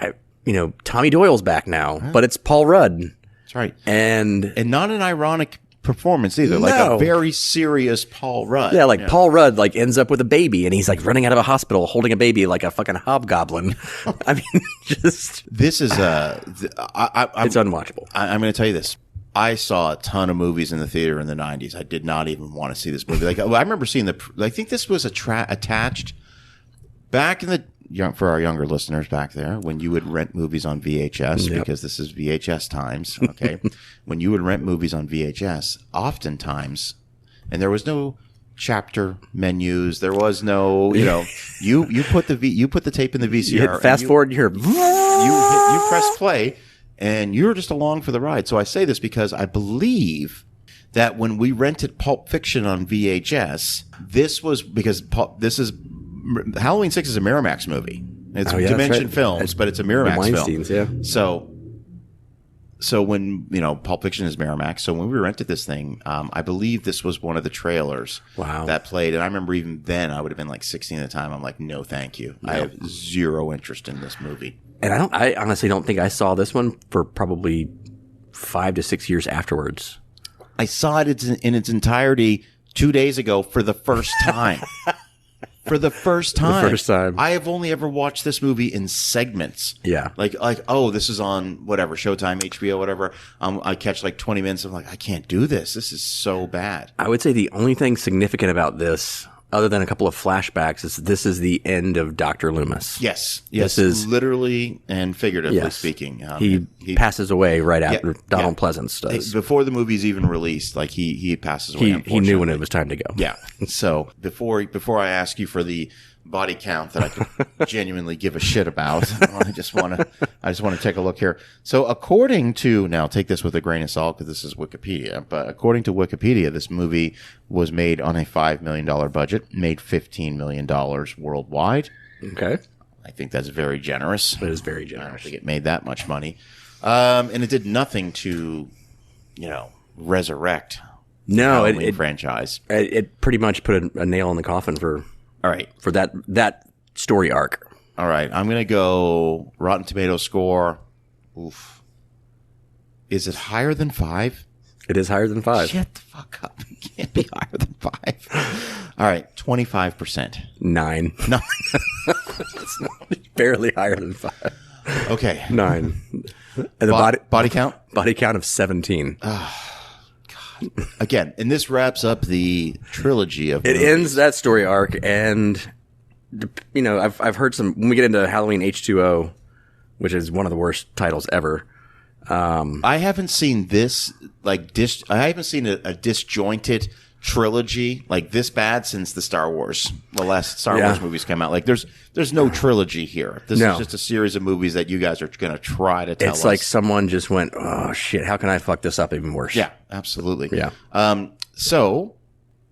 Tommy Doyle's back now, but it's Paul Rudd. That's right. And not an ironic performance either. Like a very serious Paul Rudd. Yeah, like Paul Rudd like ends up with a baby and he's like running out of a hospital holding a baby like a fucking hobgoblin. I mean, just this is it's unwatchable. I'm going to tell you this. I saw a ton of movies in the theater in the 90s. I did not even want to see this movie. Like, I remember seeing I think this was attached back in the for our younger listeners back there, when you would rent movies on VHS, because this is VHS times, okay? When you would rent movies on VHS, oftentimes, and there was no chapter menus, there was no, you put the tape in the VCR, you hit fast forward, you press play, and you're just along for the ride. So I say this because I believe that when we rented Pulp Fiction on VHS, this was because Halloween 6 is a Miramax movie. It's Dimension Films, but it's a Miramax film. Yeah. So when, Pulp Fiction is Miramax. So when we rented this thing, I believe this was one of the trailers that played. And I remember even then I would have been like 16 at the time. I'm like, no, thank you. I have zero interest in this movie. And I honestly don't think I saw this one for probably 5 to 6 years afterwards. I saw it in its entirety 2 days ago for the first time. For the first time. I have only ever watched this movie in segments. Yeah. Like, oh, this is on whatever, Showtime, HBO, whatever. I catch like 20 minutes. I'm like, I can't do this. This is so bad. I would say the only thing significant about this, other than a couple of flashbacks, is this is the end of Dr. Loomis. Yes. This is literally and figuratively speaking. He passes away right after Donald Pleasance does. Before the movie's even released, like he passes away. He knew when it was time to go. Yeah. So before I ask you for the body count that I could genuinely give a shit about. I just want to take a look here. So according to, now take this with a grain of salt because this is Wikipedia, but according to Wikipedia, this movie was made on a $5 million budget, made $15 million worldwide. Okay. I think that's very generous. It is very I don't generous. think it made that much money. And it did nothing to, resurrect No, Halloween it franchise. it pretty much put a nail in the coffin for All right. that story arc. All right. I'm going to go Rotten Tomato score. Oof. Is it higher than 5? It is higher than 5. Shut the fuck up. It can't be higher than 5. All right. 25%. 9. No. It's barely higher than 5. Okay. 9. And the Body count? body count of 17. Again, and this wraps up the trilogy of It movies. ends that story arc, and I've heard some when we get into Halloween H2O, which is one of the worst titles ever. I haven't seen this I haven't seen a disjointed trilogy like this bad since the last Star Wars movies came out. Like there's no trilogy here. This is just a series of movies that you guys are going to try to tell us. It's like someone just went, oh shit, how can I fuck this up even worse? Yeah, absolutely. Yeah. So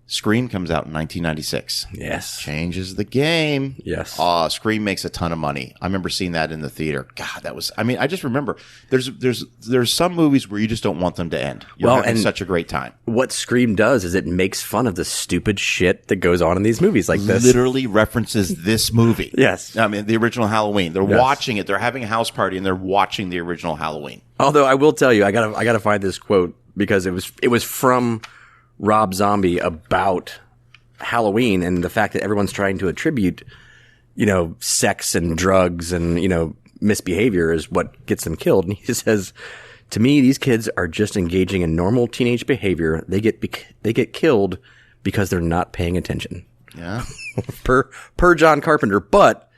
Scream comes out in 1996. Yes. Changes the game. Yes. Scream makes a ton of money. I remember seeing that in the theater. God, I just remember there's some movies where you just don't want them to end. You're having such a great time. What Scream does is it makes fun of the stupid shit that goes on in these movies like this. Literally references this movie. Yes. I mean, the original Halloween. They're watching it. They're having a house party and they're watching the original Halloween. Although I will tell you, I gotta find this quote because it was from Rob Zombie about Halloween and the fact that everyone's trying to attribute, sex and drugs and, misbehavior is what gets them killed. And he says, to me, these kids are just engaging in normal teenage behavior. They get killed because they're not paying attention. Yeah. per John Carpenter, but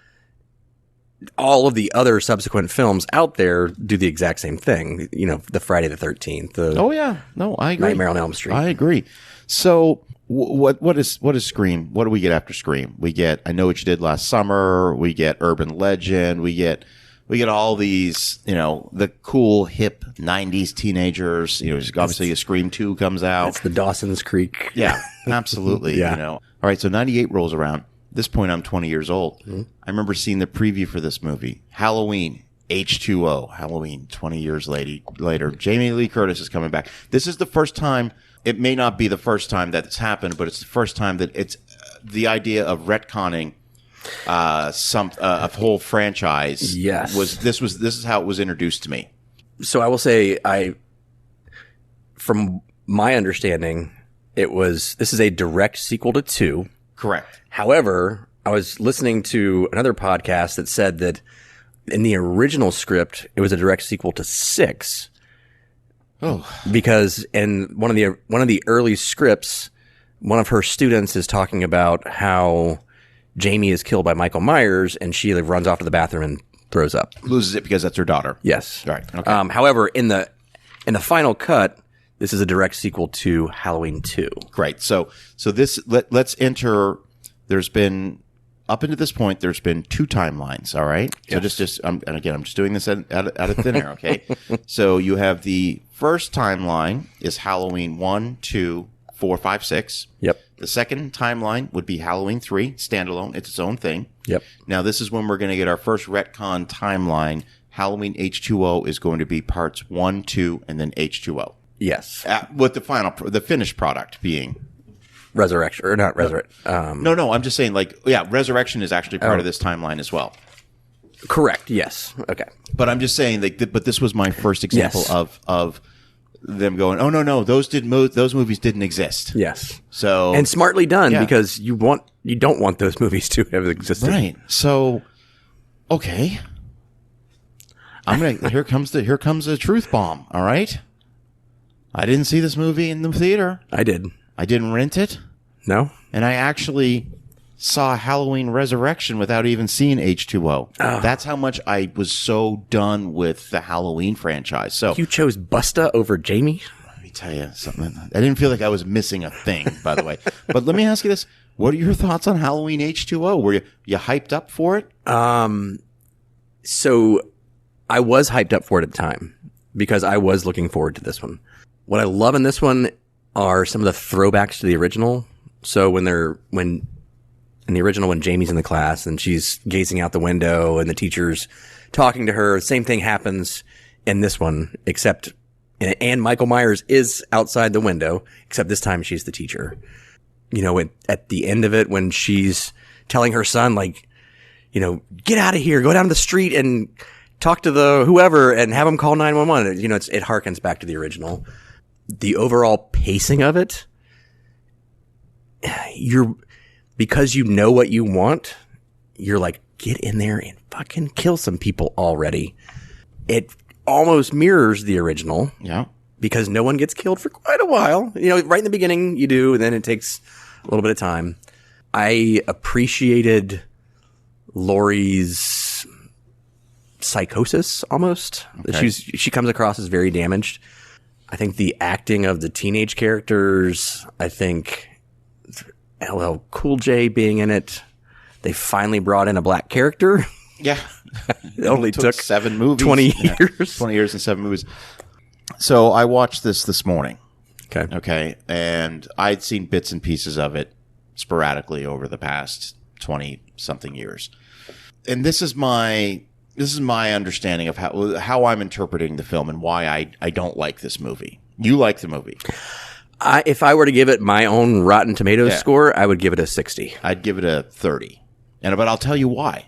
all of the other subsequent films out there do the exact same thing. The Friday the 13th. Oh yeah. No, I agree. Nightmare on Elm Street. I agree. So what is Scream? What do we get after Scream? We get I Know What You Did Last Summer. We get Urban Legend. We get all these, the cool hip 90s teenagers. Obviously a Scream 2 comes out. It's the Dawson's Creek. Yeah, absolutely. Yeah. All right. So 98 rolls around. At this point, I'm 20 years old. Mm-hmm. I remember seeing the preview for this movie. Halloween, H2O. Halloween, 20 years later. Jamie Lee Curtis is coming back. This is the first time. It may not be the first time that it's happened, but it's the first time that it's the idea of retconning a whole franchise. Yes. This is how it was introduced to me. So I will say, from my understanding, this is a direct sequel to 2. Correct. However, I was listening to another podcast that said that in the original script, it was a direct sequel to 6. Oh, because in one of the early scripts, one of her students is talking about how Jamie is killed by Michael Myers, and she runs off to the bathroom and throws up. Loses it because that's her daughter. Yes. Right. Okay. However, in the final cut, this is a direct sequel to Halloween 2. Great. So this let's enter. There's been up until this point. There's been 2 timelines. All right. So just and again, I'm just doing this out of thin air. Okay. So you have the first timeline is Halloween 1, 2, 4, 5, 6. Yep. The second timeline would be Halloween 3, standalone. It's its own thing. Yep. Now this is when we're going to get our first retcon timeline. Halloween H2O is going to be parts 1, 2, and then H2O. Yes. With the finished product being Resurrection, or not Resurrect. No, I'm just saying, Resurrection is actually part of this timeline as well. Correct. Yes. Okay. But I'm just saying, but this was my first example of them going, oh no, those movies didn't exist. Yes. So and smartly done because you don't want those movies to have existed. Right. So, okay, here comes the truth bomb. All right. I didn't see this movie in the theater. I did. I didn't rent it. No. And I actually saw Halloween Resurrection without even seeing H2O. Oh. That's how much I was so done with the Halloween franchise. So you chose Busta over Jamie? Let me tell you something. I didn't feel like I was missing a thing, by the way. But let me ask you this. What are your thoughts on Halloween H2O? Were you hyped up for it? So I was hyped up for it at the time because I was looking forward to this one. What I love in this one are some of the throwbacks to the original. So when in the original, when Jamie's in the class and she's gazing out the window and the teacher's talking to her, same thing happens in this one, except, and Michael Myers is outside the window, except this time she's the teacher. You know, at the end of it, when she's telling her son, like, you know, get out of here, go down the street and talk to the whoever and have them call 911. You know, it harkens back to the original. The overall pacing of it, because you know what you want, you're like, get in there and fucking kill some people already. It almost mirrors the original. Yeah. Because no one gets killed for quite a while. You know, right in the beginning you do, and then it takes a little bit of time. I appreciated Laurie's psychosis almost. Okay. She comes across as very damaged. I think the acting of the teenage characters, I think LL Cool J being in it, they finally brought in a black character. Yeah. It only took 7 movies. 20 Yeah. years. 20 years and 7 movies. So I watched this morning. Okay. Okay. And I'd seen bits and pieces of it sporadically over the past 20 something years. And this is my understanding of how I'm interpreting the film and why I don't like this movie. You like the movie. If I were to give it my own Rotten Tomatoes score, I would give it a 60. I'd give it a 30. But I'll tell you why.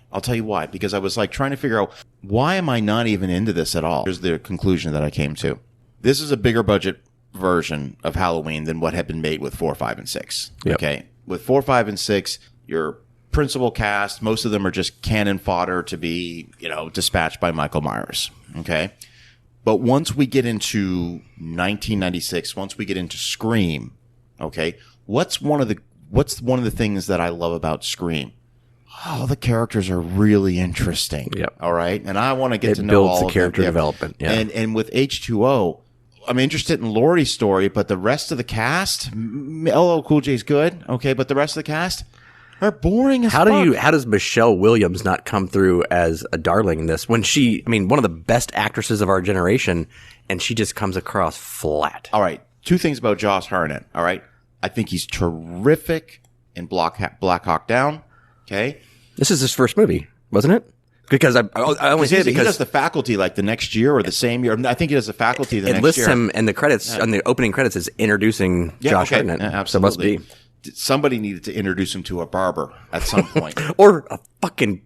Because I was like trying to figure out, why am I not even into this at all? Here's the conclusion that I came to. This is a bigger budget version of Halloween than what had been made with 4, 5, and 6. Yep. Okay. With 4, 5, and 6, your principal cast, most of them are just cannon fodder to be, dispatched by Michael Myers. Okay. But once we get into 1996, once we get into Scream, okay, what's one of the things that I love about Scream? Oh, the characters are really interesting. Yep. All right. And I want to get It to know builds all the of character them. development. Yeah. And with H2O, I'm interested in Laurie's story, but the rest of the cast, LL Cool J's good, okay, but the rest of the cast are boring as fuck. How does Michelle Williams not come through as a darling in this when one of the best actresses of our generation, and she just comes across flat? All right. 2 things about Josh Hartnett. All right. I think he's terrific in Black Hawk Down. Okay. This is his first movie, wasn't it? Because I only say it he because does The Faculty like the next year or the same year. I think he does The Faculty the it next lists year. him in the credits, on the opening credits, as introducing Josh Hartnett. Yeah, So it must absolutely. be. Somebody needed to introduce him to a barber at some point. Or a fucking,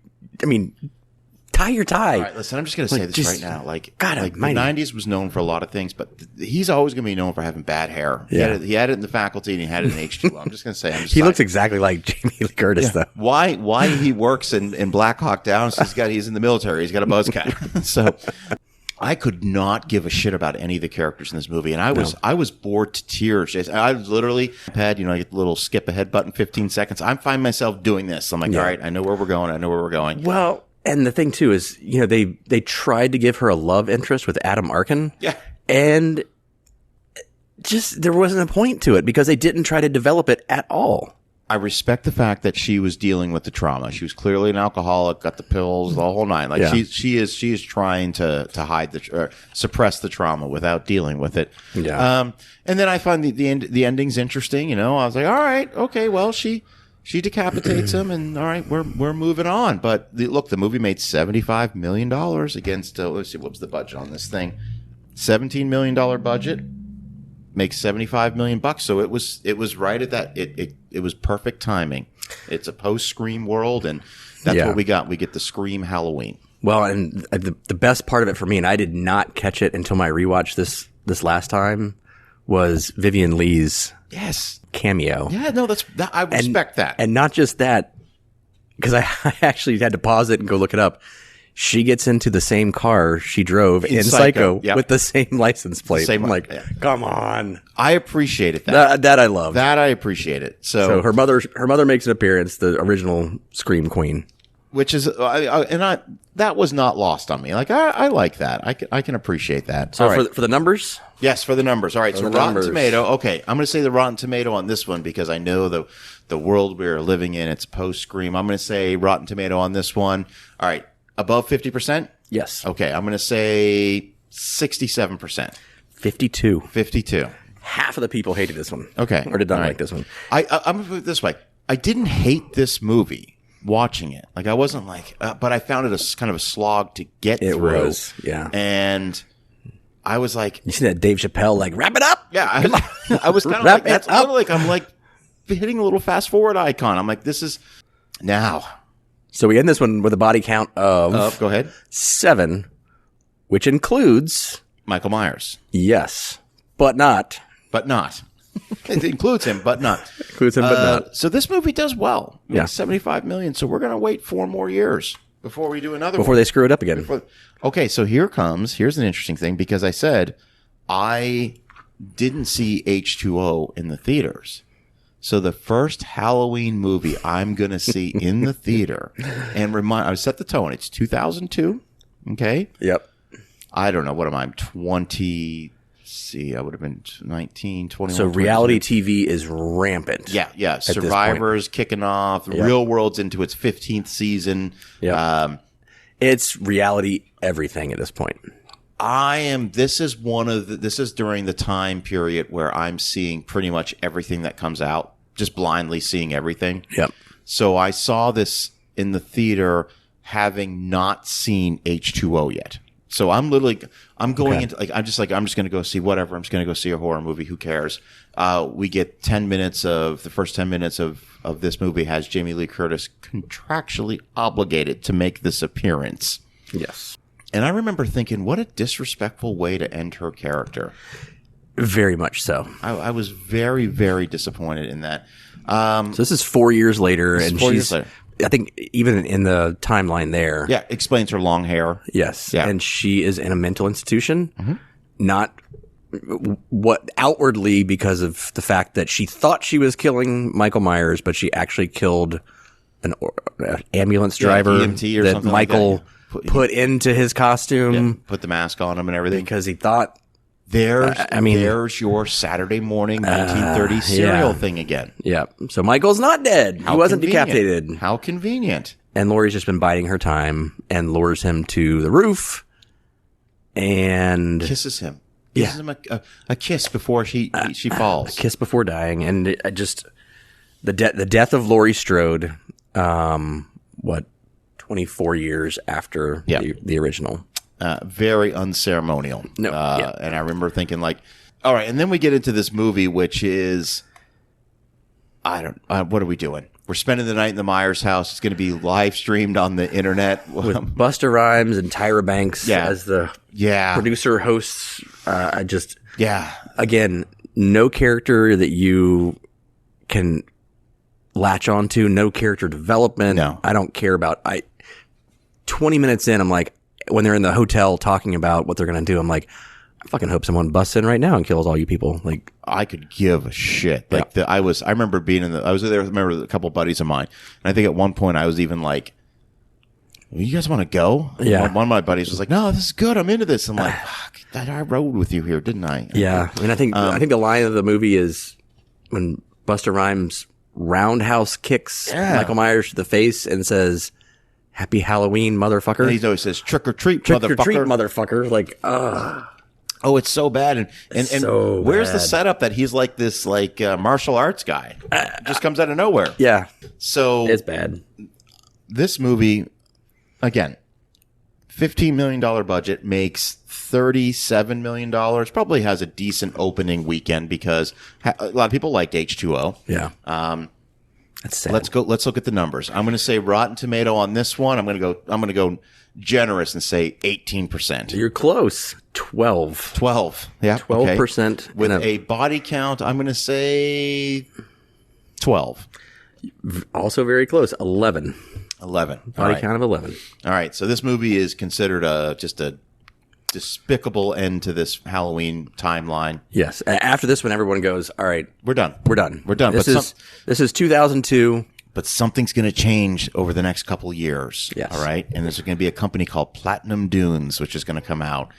tie your tie. All right, listen, I'm just going to say this just- right now. God the almighty. 90s was known for a lot of things, but he's always going to be known for having bad hair. Yeah. He had it in The Faculty and he had it in H2O. I'm just going to say. He looks exactly like Jamie Lee Curtis, though. Why he works in Black Hawk Down is he's in the military. He's got a buzz cut. So I could not give a shit about any of the characters in this movie, and I was bored to tears. I literally had, I get the little skip ahead button, 15 seconds. I find myself doing this. I'm like, all right, I know where we're going. Well, and the thing too is, they tried to give her a love interest with Adam Arkin. Yeah. And just there wasn't a point to it because they didn't try to develop it at all. I respect the fact that she was dealing with the trauma. She was clearly an alcoholic, got the pills, the whole nine. Like Yeah. she is trying to hide suppress the trauma without dealing with it. Yeah. And then I find the ending's interesting. I was like, all right, okay, well she decapitates him, and all right, we're moving on. But look, the movie made $75 million against let's see, what was the budget on this thing? $17 million budget. Makes $75 million. So it was right at that. It was perfect timing. It's a post Scream world, and that's what we got. We get the Scream Halloween. Well, and the best part of it for me, and I did not catch it until my rewatch this last time, was Vivian Lee's cameo. Yeah, no, I respect that. And not just that, because I actually had to pause it and go look it up. She gets into the same car she drove in Psycho yep. with the same license plate. Same I'm like, yeah. come on. I appreciated that. That I love. That I appreciate it. So her mother makes an appearance, the original Scream Queen. which is that was not lost on me. Like I like that. I can appreciate that. So All right. for the numbers, Yes, for the numbers. All right, so the Rotten numbers. Tomato. Okay, I'm going to say the Rotten Tomato on this one because I know the world we're living in. It's post Scream. I'm going to say Rotten Tomato on this one. All right, above 50%. yes, Okay, I'm going to say 67%. 52. 52. Half of the people hated this one. Okay, or did not all right. like this one. I'm going to put it this way. I didn't hate this movie watching it. Like I wasn't like, but I found it a kind of a slog to get It through. was, yeah. And I was like, You see that Dave Chappelle like wrap it up? yeah, I was kind of Wrap like, that's it up. literally like, I'm like hitting a little fast forward icon. I'm like, this is now. So we end this one with a body count of Go ahead. 7, which includes Michael Myers, yes, but not. but not. It includes him, but not. Includes him, but not. So this movie does well. Yeah. 75 million. So we're going to wait 4 more years before we do another Before one. they screw it up again. Okay, so here's an interesting thing because I said I didn't see H2O in the theaters. So the first Halloween movie I'm going to see in the theater, and I set the tone. It's 2002. Okay, Yep. I don't know what am I? 20. See, I would have been 19, 21. So 22. reality TV is rampant. Yeah. this point. Survivor's kicking off. Real World's into its 15th season. Yep. It's reality everything at this point. This is during the time period where I'm seeing pretty much everything that comes out, just blindly seeing everything. Yep. So I saw this in the theater having not seen H2O yet. So I'm going into I'm just going to go see whatever. I'm just going to go see a horror movie. Who cares? We get the first 10 minutes of this movie has Jamie Lee Curtis contractually obligated to make this appearance. Yes. And I remember thinking, what a disrespectful way to end her character. Very much so. I was very, very disappointed in that. So this is 4 years later, and 4 she's. years later. I think even in the timeline there. Yeah, explains her long hair. Yes. Yeah. And she is in a mental institution, not what outwardly because of the fact that she thought she was killing Michael Myers, but she actually killed an ambulance driver EMT or that something like that. Michael put into his costume Put the mask on him and everything. because he thought. There's your Saturday morning 1930 serial thing again. Yeah. So Michael's not dead. He wasn't convenient. decapitated. How convenient. And Laurie's just been biding her time and lures him to the roof and Kisses him. Gives him a kiss before she falls. kiss before dying. And it just the death of Laurie Strode, 24 years after the original. Very unceremonial. No, yeah. And I remember thinking like, all right. And then we get into this movie, which is, what are we doing? We're spending the night in the Myers house. It's going to be live streamed on the internet. With Busta Rhymes and Tyra Banks as the producer hosts. Again, no character that you can latch onto, no character development. No. I don't care about 20 minutes in, I'm like, when they're in the hotel talking about what they're going to do, I'm like, I fucking hope someone busts in right now and kills all you people. Like, I could give a shit. Like I remember being I was there. I remember a couple of buddies of mine, and I think at one point I was even like, "You guys want to go?" Yeah. One of my buddies was like, "No, this is good. I'm into this." I'm like, "Fuck, I rode with you here, didn't I?" yeah. I mean, I think the line of the movie is when Busta Rhymes roundhouse kicks Michael Myers to the face and says, "Happy Halloween, motherfucker." And he always says, "Trick or treat, Trick motherfucker." or treat, motherfucker. Like, Oh, it's so bad. And so where's the bad. setup that he's like this martial arts guy? Just comes out of nowhere. yeah, So it's bad. this movie, again, $15 million budget, makes $37 million. Probably has a decent opening weekend because a lot of people liked H2O. Yeah. That's sad. Let's look at the numbers. I'm going to say Rotten Tomato on this one. I'm going to go generous and say 18%. You're close. 12. 12. Yeah. 12%. Okay. With a body count, I'm going to say 12. Also very close. 11. 11. Body count of 11. All right. So this movie is considered just a despicable end to this Halloween timeline. Yes. After this one, everyone goes, all right, We're done. we're done. We're done. This is 2002. but something's going to change over the next couple years. Yes. All right. And there's going to be a company called Platinum Dunes, which is going to come out,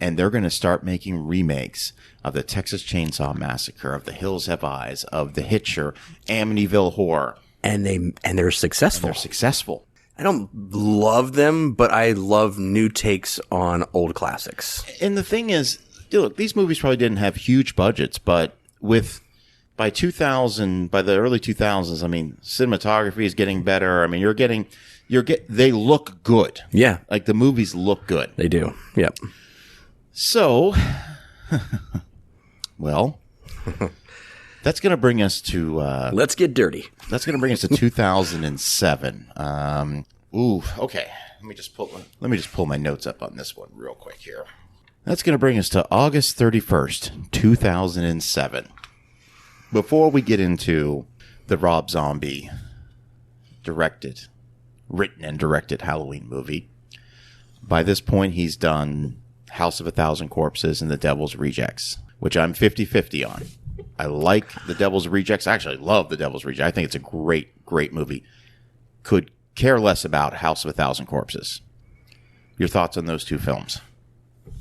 and they're going to start making remakes of the Texas Chainsaw Massacre, of The Hills Have Eyes, of The Hitcher, Amityville Horror. And they're successful. They're successful. I don't love them, but I love new takes on old classics. And the thing is, look, these movies probably didn't have huge budgets, but by the early 2000s, I mean, cinematography is getting better. I mean, they look good. Yeah. Like the movies look good. They do. Yep. So, well, that's going to bring us to Let's get dirty. That's going to bring us to 2007. Okay. Let me just pull my notes up on this one real quick here. That's going to bring us to August 31st, 2007. Before we get into the Rob Zombie written and directed Halloween movie, by this point he's done House of a Thousand Corpses and The Devil's Rejects, which I'm 50-50 on. I like The Devil's Rejects. I actually love The Devil's Rejects. I think it's a great, great movie. Could care less about House of a Thousand Corpses. Your thoughts on those two films?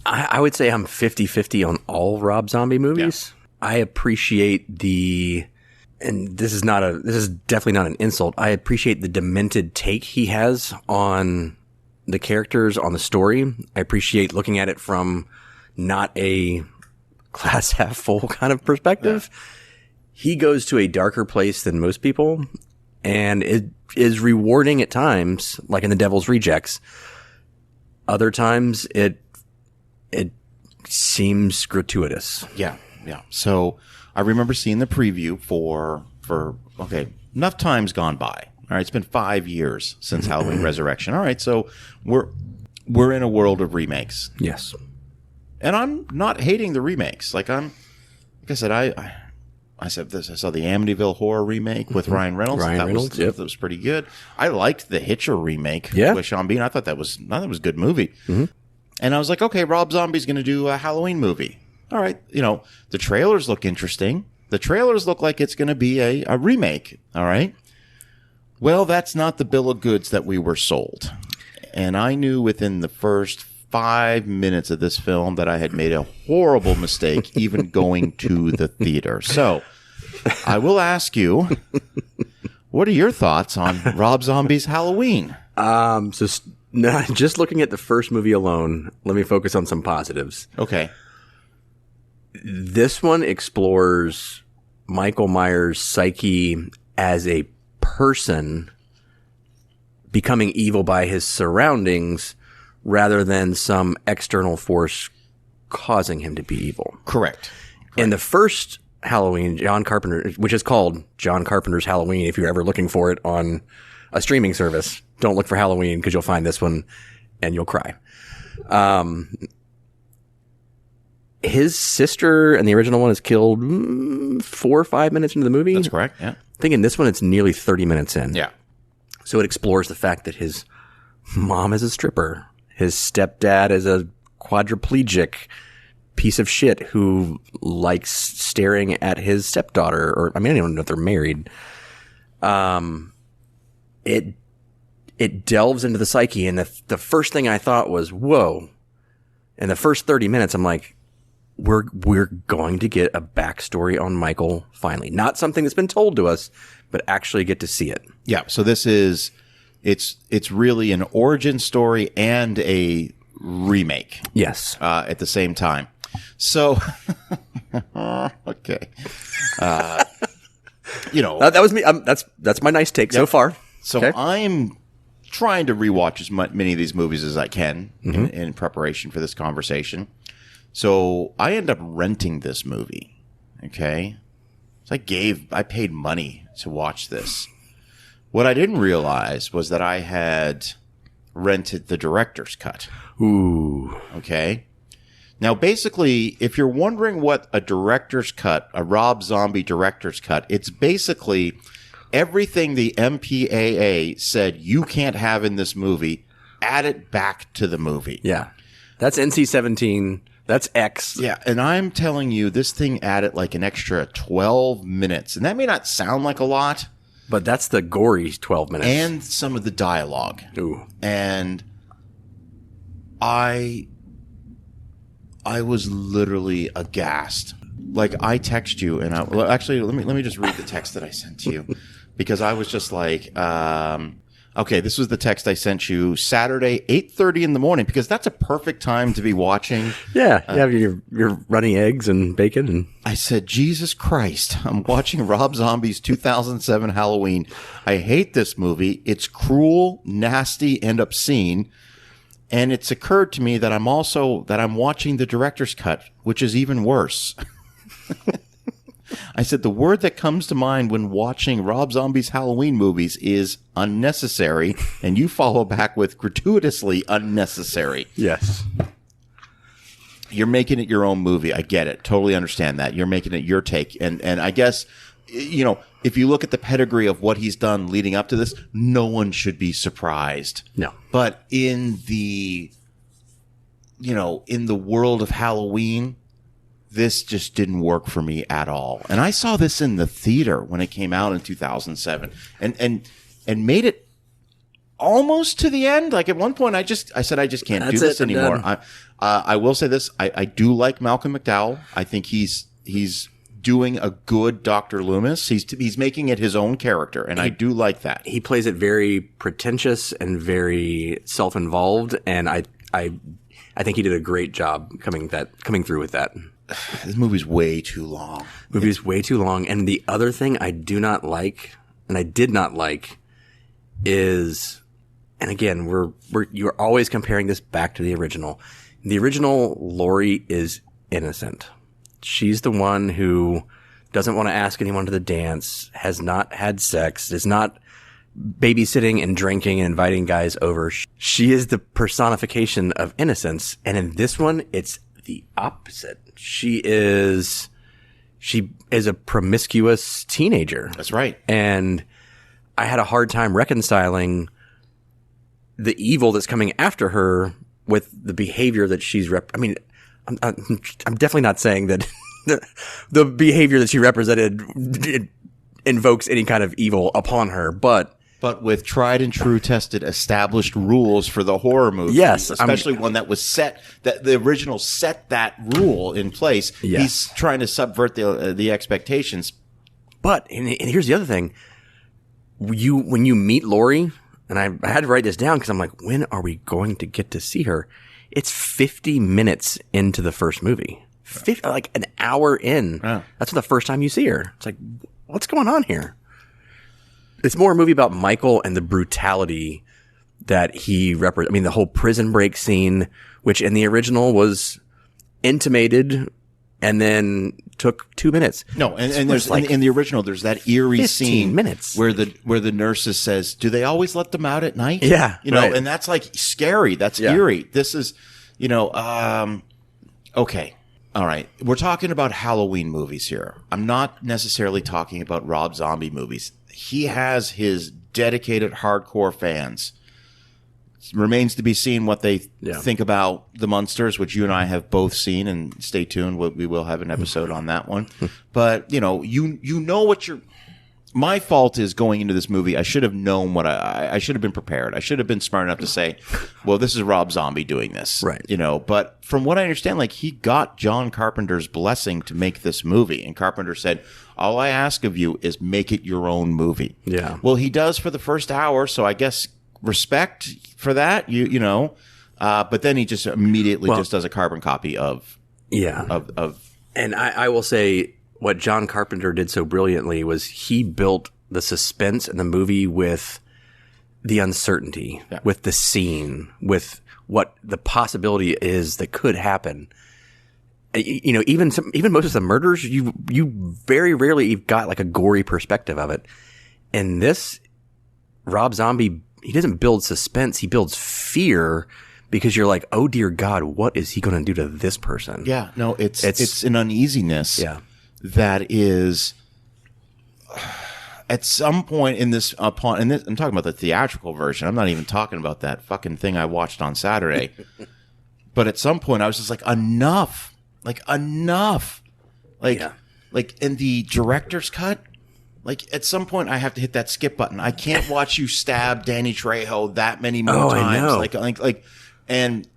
I would say I'm 50-50 on all Rob Zombie movies. Yeah. I appreciate and this is definitely not an insult. I appreciate the demented take he has on the characters, on the story. I appreciate looking at it from not a glass half full kind of perspective. Yeah. He goes to a darker place than most people, and it is rewarding at times, like in The Devil's Rejects. Other times it seems gratuitous. Yeah. Yeah. So I remember seeing the preview for enough time's gone by. All right. It's been 5 years since Halloween Resurrection. All right. So we're in a world of remakes. Yes. And I'm not hating the remakes. Like I said, I said this. I saw the Amityville Horror remake with Ryan Reynolds. That was pretty good. I liked the Hitcher remake with Sean Bean. I thought that was a good movie. Mm-hmm. And I was like, okay, Rob Zombie's going to do a Halloween movie. All right, the trailers look interesting. The trailers look like it's going to be a remake. All right. Well, that's not the bill of goods that we were sold. And I knew within the first 5 minutes of this film that I had made a horrible mistake even going to the theater. So I will ask you, what are your thoughts on Rob Zombie's Halloween? Just looking at the first movie alone, let me focus on some positives. Okay. This one explores Michael Myers' psyche as a person becoming evil by his surroundings rather than some external force causing him to be evil. Correct. In the first Halloween, John Carpenter, which is called John Carpenter's Halloween, if you're ever looking for it on a streaming service, don't look for Halloween because you'll find this one and you'll cry. His sister in the original one is killed 4 or 5 minutes into the movie. That's correct, yeah. I think in this one it's nearly 30 minutes in. Yeah. So it explores the fact that his mom is a stripper. His stepdad is a quadriplegic piece of shit who likes staring at his stepdaughter. I don't even know if they're married. It delves into the psyche, and the first thing I thought was, whoa. In the first 30 minutes, I'm like, we're going to get a backstory on Michael finally. Not something that's been told to us, but actually get to see it. Yeah. So this is, it's really an origin story and a remake. Yes. At the same time. So, okay. That was me. That's my nice take so far. So okay. I'm trying to rewatch as many of these movies as I can in preparation for this conversation. So I end up renting this movie. Okay. So I paid money to watch this. What I didn't realize was that I had rented the director's cut. Ooh. Okay. Now, basically, if you're wondering what a director's cut, a Rob Zombie director's cut, it's basically everything the MPAA said you can't have in this movie, add it back to the movie. Yeah. That's NC-17. That's X. Yeah, and I'm telling you, this thing added like an extra 12 minutes. And that may not sound like a lot, But that's the gory 12 minutes. and some of the dialogue. Ooh. And I was literally aghast. Like, I text you, and actually, let me just read the text that I sent to you, because I was just like, okay, this was the text I sent you Saturday, 8:30 in the morning, because that's a perfect time to be watching. Yeah, you have your runny eggs and bacon. And I said, Jesus Christ, I'm watching Rob Zombie's 2007 Halloween. I hate this movie. It's cruel, nasty, and obscene. And it's occurred to me that I'm watching the director's cut, which is even worse. I said, the word that comes to mind when watching Rob Zombie's Halloween movies is unnecessary, and you follow back with gratuitously unnecessary. yes. You're making it your own movie. I get it. Totally understand that. You're making it your take. And I guess, you know, if you look at the pedigree of what he's done leading up to this, no one should be surprised. No. But in the world of Halloween, this just didn't work for me at all. And I saw this in the theater when it came out in 2007 and made it almost to the end. Like, at one point I said, I just can't do this anymore. I will say this. I do like Malcolm McDowell. I think he's doing a good Dr. Loomis. He's making it his own character, and I do like that. He plays it very pretentious and very self-involved, and I think he did a great job coming through with that. This movie's way too long. Movie's way too long. And the other thing I do not like, and I did not like, is, and again, you're always comparing this back to the original. The original, Laurie is innocent. She's the one who doesn't want to ask anyone to the dance, has not had sex, is not babysitting and drinking and inviting guys over. She is the personification of innocence. And in this one, it's the opposite. She is a promiscuous teenager. That's right. And I had a hard time reconciling the evil that's coming after her with the behavior that she's I'm definitely not saying that the behavior that she represented invokes any kind of evil upon her, but with tried and true, tested, established rules for the horror movie. Yes. Especially one that was set, that the original set that rule in place. Yes. He's trying to subvert the expectations. But, and here's the other thing. When you meet Laurie, and I had to write this down because I'm like, when are we going to get to see her? It's 50 minutes into the first movie. Like an hour in. Yeah. That's the first time you see her. It's like, what's going on here? It's more a movie about Michael and the brutality that he represents. I mean, the whole prison break scene, which in the original was intimated and then took 2 minutes. No, and there's like in the original, there's that eerie 15 scene minutes. where the nurses says, "Do they always let them out at night?" Yeah, you know, right. and that's like scary. That's eerie. This is, okay. All right. We're talking about Halloween movies here. I'm not necessarily talking about Rob Zombie movies. He has his dedicated hardcore fans. It remains to be seen what they think about The Munsters, which you and I have both seen, and stay tuned. We will have an episode on that one. But, you know what you're... My fault is going into this movie, I should have known what I should have been prepared. I should have been smart enough to say, well, this is Rob Zombie doing this. Right. But from what I understand, like, he got John Carpenter's blessing to make this movie. And Carpenter said, all I ask of you is make it your own movie. Yeah. Well, he does for the first hour, so I guess respect for that, but then he just immediately just does a carbon copy of. And I will say, what John Carpenter did so brilliantly was he built the suspense in the movie with the uncertainty, with the scene, with what the possibility is that could happen. Even most of the murders, you very rarely you've got like a gory perspective of it. And this, Rob Zombie, he doesn't build suspense, he builds fear. Because you're like, oh dear God, what is he going to do to this person? Yeah, no, it's an uneasiness. Yeah. That is, at some point in this, I'm talking about the theatrical version. I'm not even talking about that fucking thing I watched on Saturday. But at some point, I was just like, enough. Like, in the director's cut, Like, at some point, I have to hit that skip button. I can't watch you stab Danny Trejo that many more Oh, I times. know. And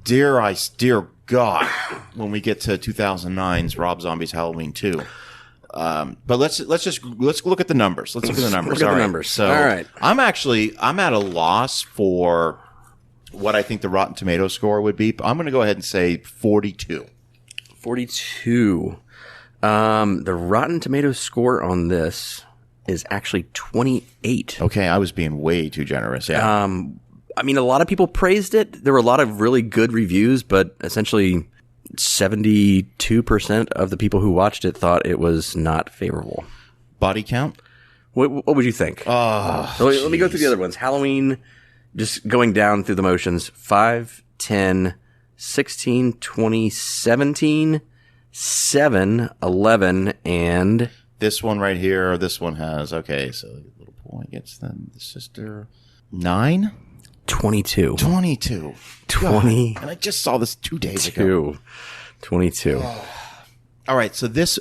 dear God, when we get to 2009's Rob Zombie's Halloween 2. But let's look at the numbers. Let's look at the numbers. Look at the All right. numbers. So All right. I'm at a loss for what I think the Rotten Tomatoes score would be. I'm going to go ahead and say 42. 42. The Rotten Tomatoes score on this is actually 28. Okay, I was being way too generous. Yeah. I mean, a lot of people praised it. There were a lot of really good reviews, but essentially 72% of the people who watched it thought it was not favorable. Body count? What would you think? Oh, So let me go through the other ones. Halloween, just going down through the motions, 5, 10, 16, 20, 17, 7, 11, and... This one right here, this one has, okay, so the little boy gets the sister. 9? 22. 22. 20. God, and I just saw this 2 days ago. 22. All right, so this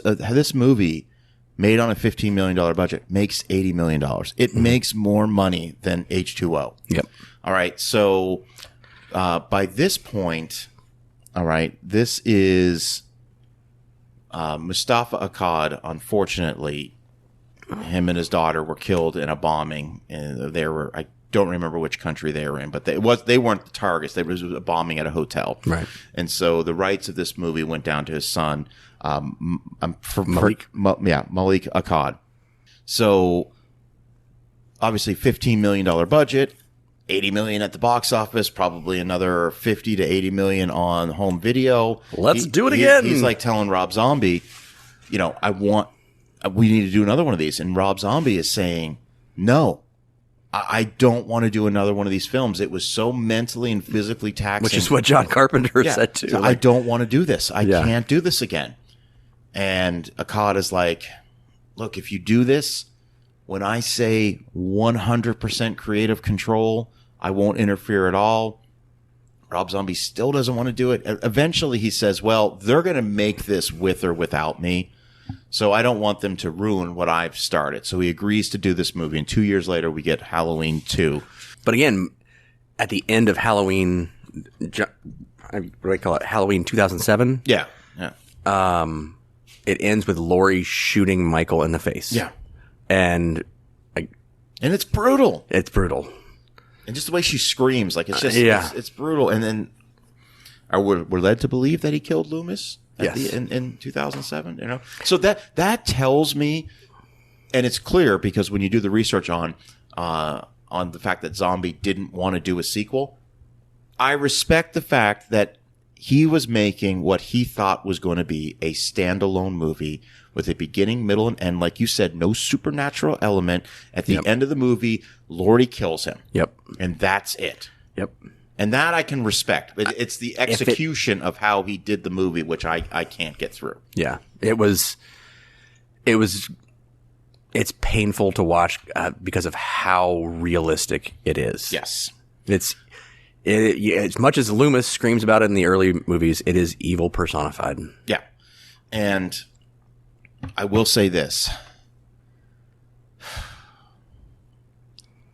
movie, made on a $15 million budget, makes $80 million. It makes more money than H2O. Yep. All right, so by this point, all right, this is Mustafa Akkad. Unfortunately, him and his daughter were killed in a bombing, and I don't remember which country they were in, but they weren't the targets. There was a bombing at a hotel, Right. And so the rights of this movie went down to his son, Malik. Malik Akkad. So obviously, $15 million budget, $80 million at the box office, probably another $50 to $80 million on home video. Let's do it again. He's like telling Rob Zombie, we need to do another one of these, and Rob Zombie is saying, no. I don't want to do another one of these films. It was so mentally and physically taxing. Which is what John Carpenter said too. I don't want to do this. I can't do this again. And Akkad is like, look, if you do this, when I say 100% creative control, I won't interfere at all. Rob Zombie still doesn't want to do it. Eventually he says, well, they're going to make this with or without me. So I don't want them to ruin what I've started. So he agrees to do this movie. And 2 years later, we get Halloween 2. But again, at the end of Halloween, what do I call it? Halloween 2007? Yeah. It ends with Laurie shooting Michael in the face. Yeah. And And it's brutal. it's brutal. And just the way she screams, like it's just, Yeah. it's brutal. And then we're led to believe that he killed Loomis in 2007, So that tells me, and it's clear because when you do the research on the fact that Zombie didn't want to do a sequel, I respect the fact that he was making what he thought was going to be a standalone movie with a beginning, middle, and end. Like you said, no supernatural element. At the end of the movie, Laurie kills him. Yep. And that's it. Yep. And that I can respect. But it's the execution of how he did the movie, which I can't get through. Yeah. It's painful to watch because of how realistic it is. Yes. As much as Loomis screams about it in the early movies, it is evil personified. Yeah. And I will say this.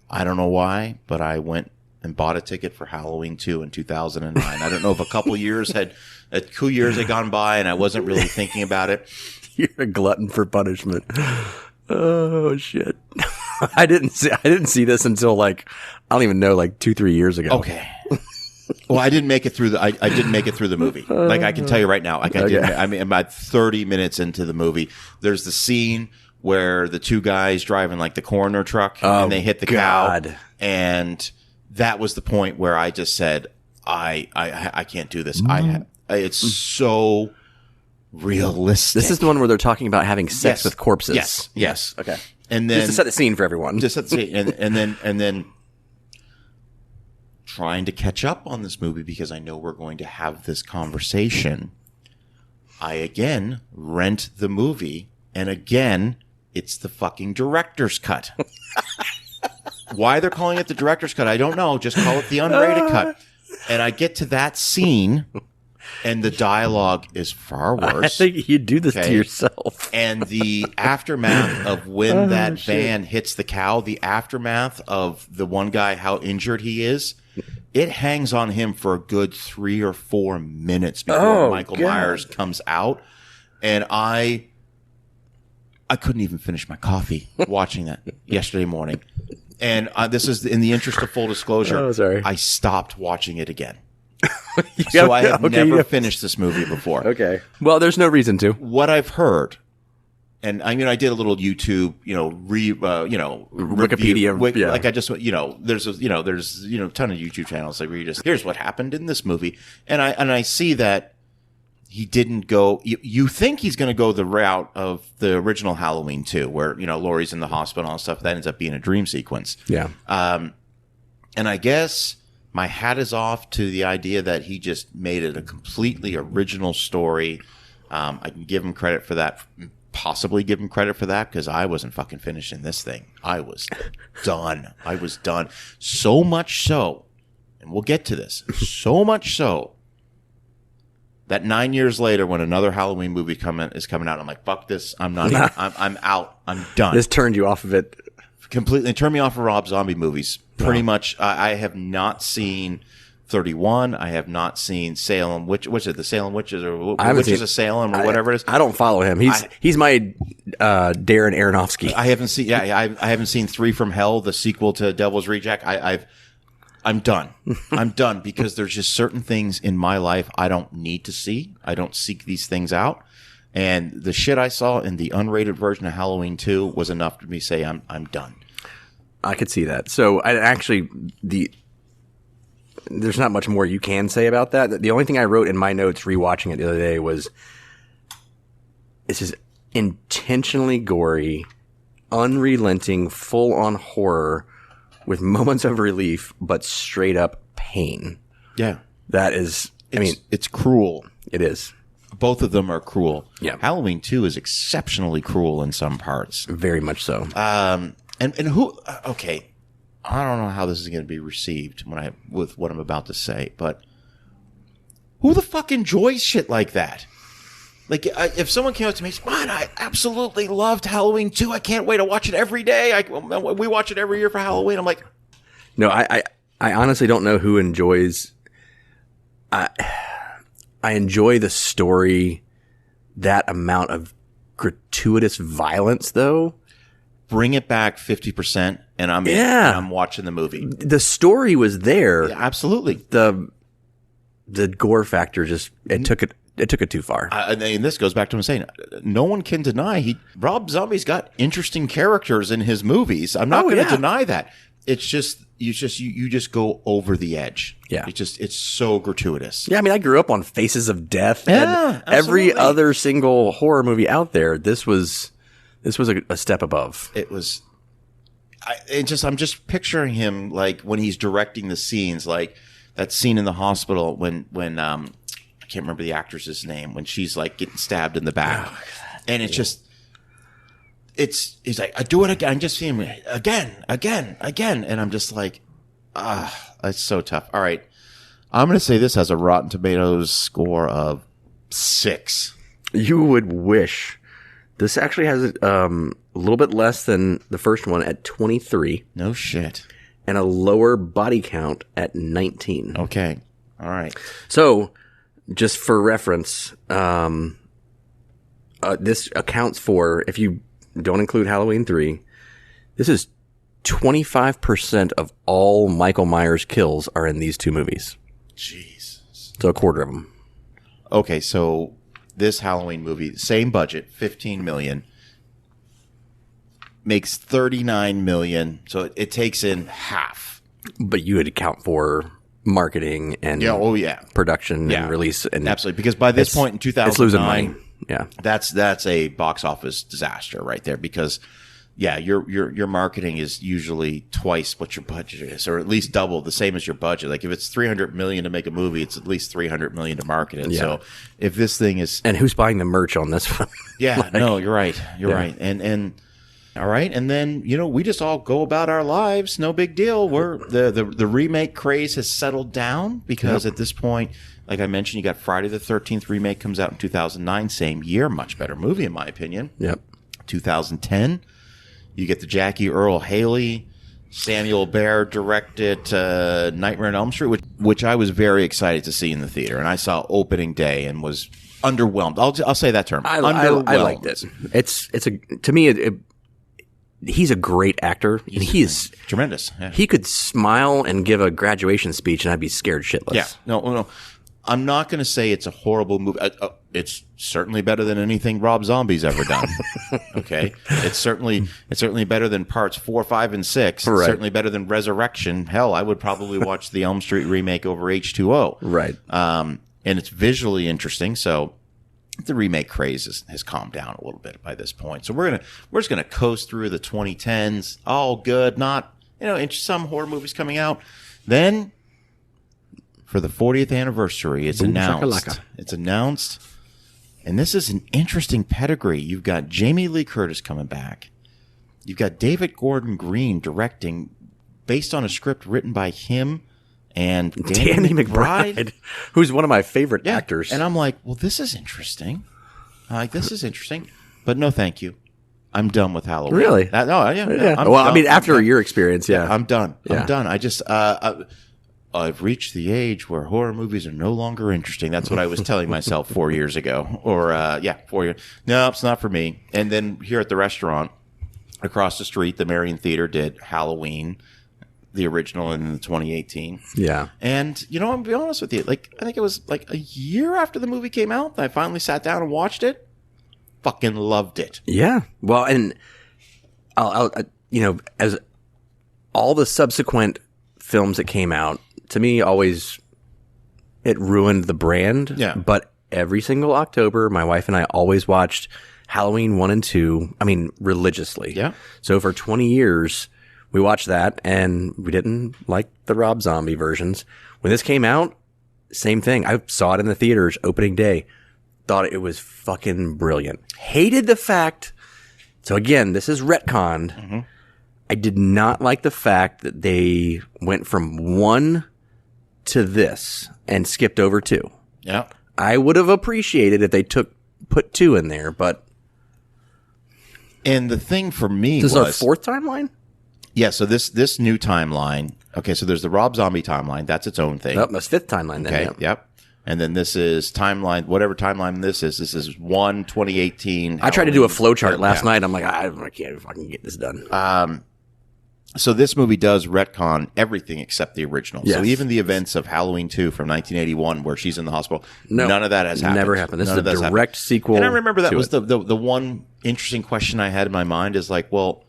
I don't know why, but I went and bought a ticket for Halloween 2 in 2009. I don't know if a couple years had gone by and I wasn't really thinking about it. You're a glutton for punishment. Oh shit. I didn't see this until I don't even know, 2-3 years ago. Okay. Well, I didn't make it through I didn't make it through the movie. I can tell you right now. About 30 minutes into the movie, there's the scene where the two guys driving the coroner truck and they hit the cow. And that was the point where I just said, I can't do this. It's so realistic. This is the one where they're talking about having sex with corpses. Yes. Okay. And then just to set the scene for everyone. Just set the scene, and then trying to catch up on this movie because I know we're going to have this conversation. I again rent the movie, and again it's the fucking director's cut. Why they're calling it the director's cut, I don't know. Just call it the unrated cut. And I get to that scene, and the dialogue is far I worse. think you do this to Okay. yourself. And the aftermath of when that van hits the cow, the aftermath of the one guy, how injured he is, it hangs on him for a good 3 or 4 minutes before Michael Myers comes out. And I couldn't even finish my coffee watching that yesterday morning. And this is in the interest of full disclosure. Oh, sorry. I stopped watching it again. So I have never finished this movie before. Okay. Well, there's no reason to. What I've heard, and I mean, I did a little YouTube, review, Wikipedia, yeah. like I just, there's a ton of YouTube channels like where you just, here's what happened in this movie, and I see that he didn't go. You think he's going to go the route of the original Halloween 2, where Laurie's in the hospital and stuff. That ends up being a dream sequence. Yeah. And I guess my hat is off to the idea that he just made it a completely original story. I can give him credit for that, possibly give him credit for that, because I wasn't fucking finishing this thing. I was done. So much so, and we'll get to this, so much so that 9 years later, when another Halloween movie is coming out, I'm like, fuck this. I'm not even, I'm out. I'm done. This turned you off of it. Completely turned me off of Rob Zombie movies. Pretty much. I have not seen 31. I have not seen Salem. Which is it? The Salem Witches, or Witches of Salem, or whatever it is. I don't follow him. He's my Darren Aronofsky. I haven't seen. Yeah, I haven't seen 3 from Hell, the sequel to Devil's Reject. I'm done. I'm done, because there's just certain things in my life I don't need to see. I don't seek these things out. And the shit I saw in the unrated version of Halloween 2 was enough to me say I'm done. I could see that. So there's not much more you can say about that. The only thing I wrote in my notes rewatching it the other day was, this is intentionally gory, unrelenting, full-on horror with moments of relief, but straight up pain. Yeah. That is, it's cruel. it is. Both of them are cruel. Yeah. Halloween 2 is exceptionally cruel in some parts. Very much so. And who, okay, I don't know how this is going to be received with what I'm about to say, but who the fuck enjoys shit like that? Like, if someone came up to me and said, man, I absolutely loved Halloween 2. I can't wait to watch it every day. We watch it every year for Halloween. I'm like, No, I honestly don't know who enjoys. I enjoy the story, that amount of gratuitous violence, though. bring it back 50% and I'm in, Yeah. and I'm watching the movie. The story was there. Yeah, absolutely. The gore factor just it took it too far. And this goes back to him saying, no one can deny Rob Zombie's got interesting characters in his movies. I'm not going to deny that. It's just you just go over the edge. Yeah. It's so gratuitous. Yeah, I mean, I grew up on Faces of Death. Yeah, and every absolutely. other single horror movie out there. This was a step above. It was. I'm just picturing him like when he's directing the scenes, like that scene in the hospital when I can't remember the actress's name, when she's like getting stabbed in the back, and it's just. He's like, I do it again. I just see him again, and I'm just like, it's so tough. All right, I'm gonna say this has a Rotten Tomatoes score of 6. You would wish. This actually has a little bit less than the first one at 23, No shit. and a lower body count at 19. Okay, all right. So, just for reference, this accounts for, if you don't include Halloween 3, this is 25% of all Michael Myers kills are in these two movies. Jesus. So a quarter of them. Okay, so this Halloween movie, same budget, $15 million, makes $39 million. So it takes in half. But you would account for marketing and production and release. And Absolutely, because by this point in 2009, it's losing money. Yeah. That's a box office disaster right there, because your marketing is usually twice what your budget is, or at least double, the same as your budget. Like if it's $300 million to make a movie, it's at least $300 million to market it. Yeah. So if this thing is And who's buying the merch on this one? no, you're right. You're right. And all right, and then we just all go about our lives, no big deal. We're the remake craze has settled down because at this point Like I mentioned, you got Friday the 13th remake comes out in 2009, same year, much better movie in my opinion. Yep. 2010, you get the Jackie Earl Haley, Samuel Bear directed Nightmare on Elm Street, which I was very excited to see in the theater, and I saw opening day and was underwhelmed. I'll say that term. I Underwhelmed. liked it. It's to me, he's a great actor. He is Tremendous. Yeah. He could smile and give a graduation speech, and I'd be scared shitless. Yeah. No. I'm not going to say it's a horrible movie. It's certainly better than anything Rob Zombie's ever done. Okay. It's certainly better than parts 4, 5, and 6. Right. It's certainly better than Resurrection. Hell, I would probably watch the Elm Street remake over H2O. Right. And it's visually interesting. So the remake craze has calmed down a little bit by this point. So we're just gonna coast through the 2010s. All good. Not some horror movies coming out. Then for the 40th anniversary, it's Boom, announced. shakalaka. It's announced, and this is an interesting pedigree. You've got Jamie Lee Curtis coming back. You've got David Gordon Green directing, based on a script written by him and Danny McBride, who's one of my favorite actors. And I'm like, well, this is interesting. This is interesting, but no, thank you. I'm done with Halloween. Really? Yeah. After your experience, yeah. I'm done. Yeah. I'm done. I just, I've reached the age where horror movies are no longer interesting. That's what I was telling myself 4 years ago. Or, 4 years. No, it's not for me. And then here at the restaurant across the street, the Marion Theater did Halloween, the original in 2018. Yeah. And, I'm going to be honest with you. I think it was a year after the movie came out that I finally sat down and watched it. Fucking loved it. Yeah. Well, and I'll as all the subsequent films that came out, to me, always it ruined the brand. Yeah. But every single October, my wife and I always watched Halloween 1 and 2. I mean, religiously. Yeah. So for 20 years, we watched that, and we didn't like the Rob Zombie versions. When this came out, same thing. I saw it in the theaters opening day. Thought it was fucking brilliant. Hated the fact. So again, this is retconned. Mm-hmm. I did not like the fact that they went from 1 to this and skipped over 2. Yeah. I would have appreciated if they put 2 in there, but And the thing for me this was... is our 4th timeline? Yeah, so this new timeline... Okay, so there's the Rob Zombie timeline. That's its own thing. Oh, that's 5th timeline then. Okay, Yeah. yep. And then this is timeline, whatever timeline this is 2018. I tried to do a flow chart Yeah. last night. I'm like, I can't fucking get this done. So this movie does retcon everything except the original. Yes. So even the events of Halloween 2 from 1981 where she's in the hospital, No, none of that has happened. never happened. This None is a of that's direct happened. sequel And I remember that to was it. the one interesting question I had in my mind is like, well,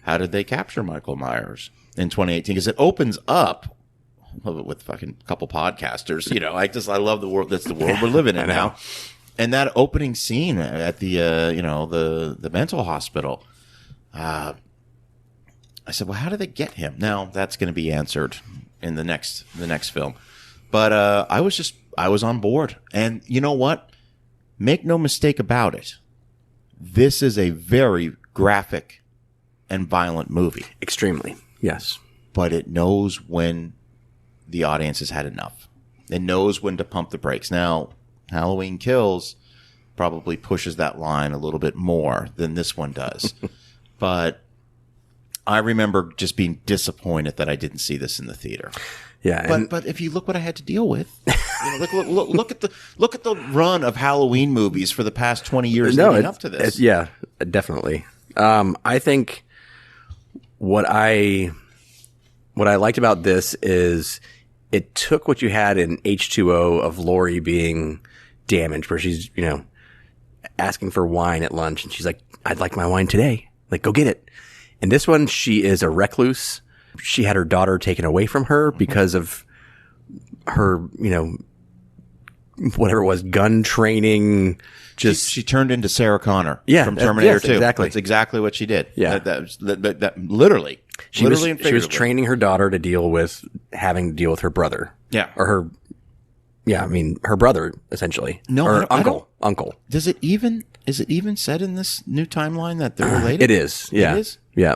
how did they capture Michael Myers in 2018? Because it opens up with fucking couple podcasters, I love the world. That's the world we're living in now. And that opening scene at the the mental hospital, I said, well, how did they get him? Now that's going to be answered in the next film. But I was on board. And you know what? Make no mistake about it. This is a very graphic and violent movie. Extremely. Yes. But it knows when the audience has had enough. It knows when to pump the brakes. Now, Halloween Kills probably pushes that line a little bit more than this one does. But I remember just being disappointed that I didn't see this in the theater. Yeah. But if you look what I had to deal with, look at the run of Halloween movies for the past 20 years leading up to this. Yeah, definitely. I think what I liked about this is it took what you had in H2O of Laurie being damaged, where she's, asking for wine at lunch, and she's like, I'd like my wine today. Like, go get it. And this one, she is a recluse. She had her daughter taken away from her because of her, whatever it was, gun training. She turned into Sarah Connor from Yes, Terminator 2. exactly. That's exactly what she did. Yeah. That literally. She was and figuratively. training her daughter to deal with having to deal with her brother. Yeah. Or her brother, essentially. No, or I don't- uncle. Is it even said in this new timeline that they're related? It is. Yeah. It is? Yeah.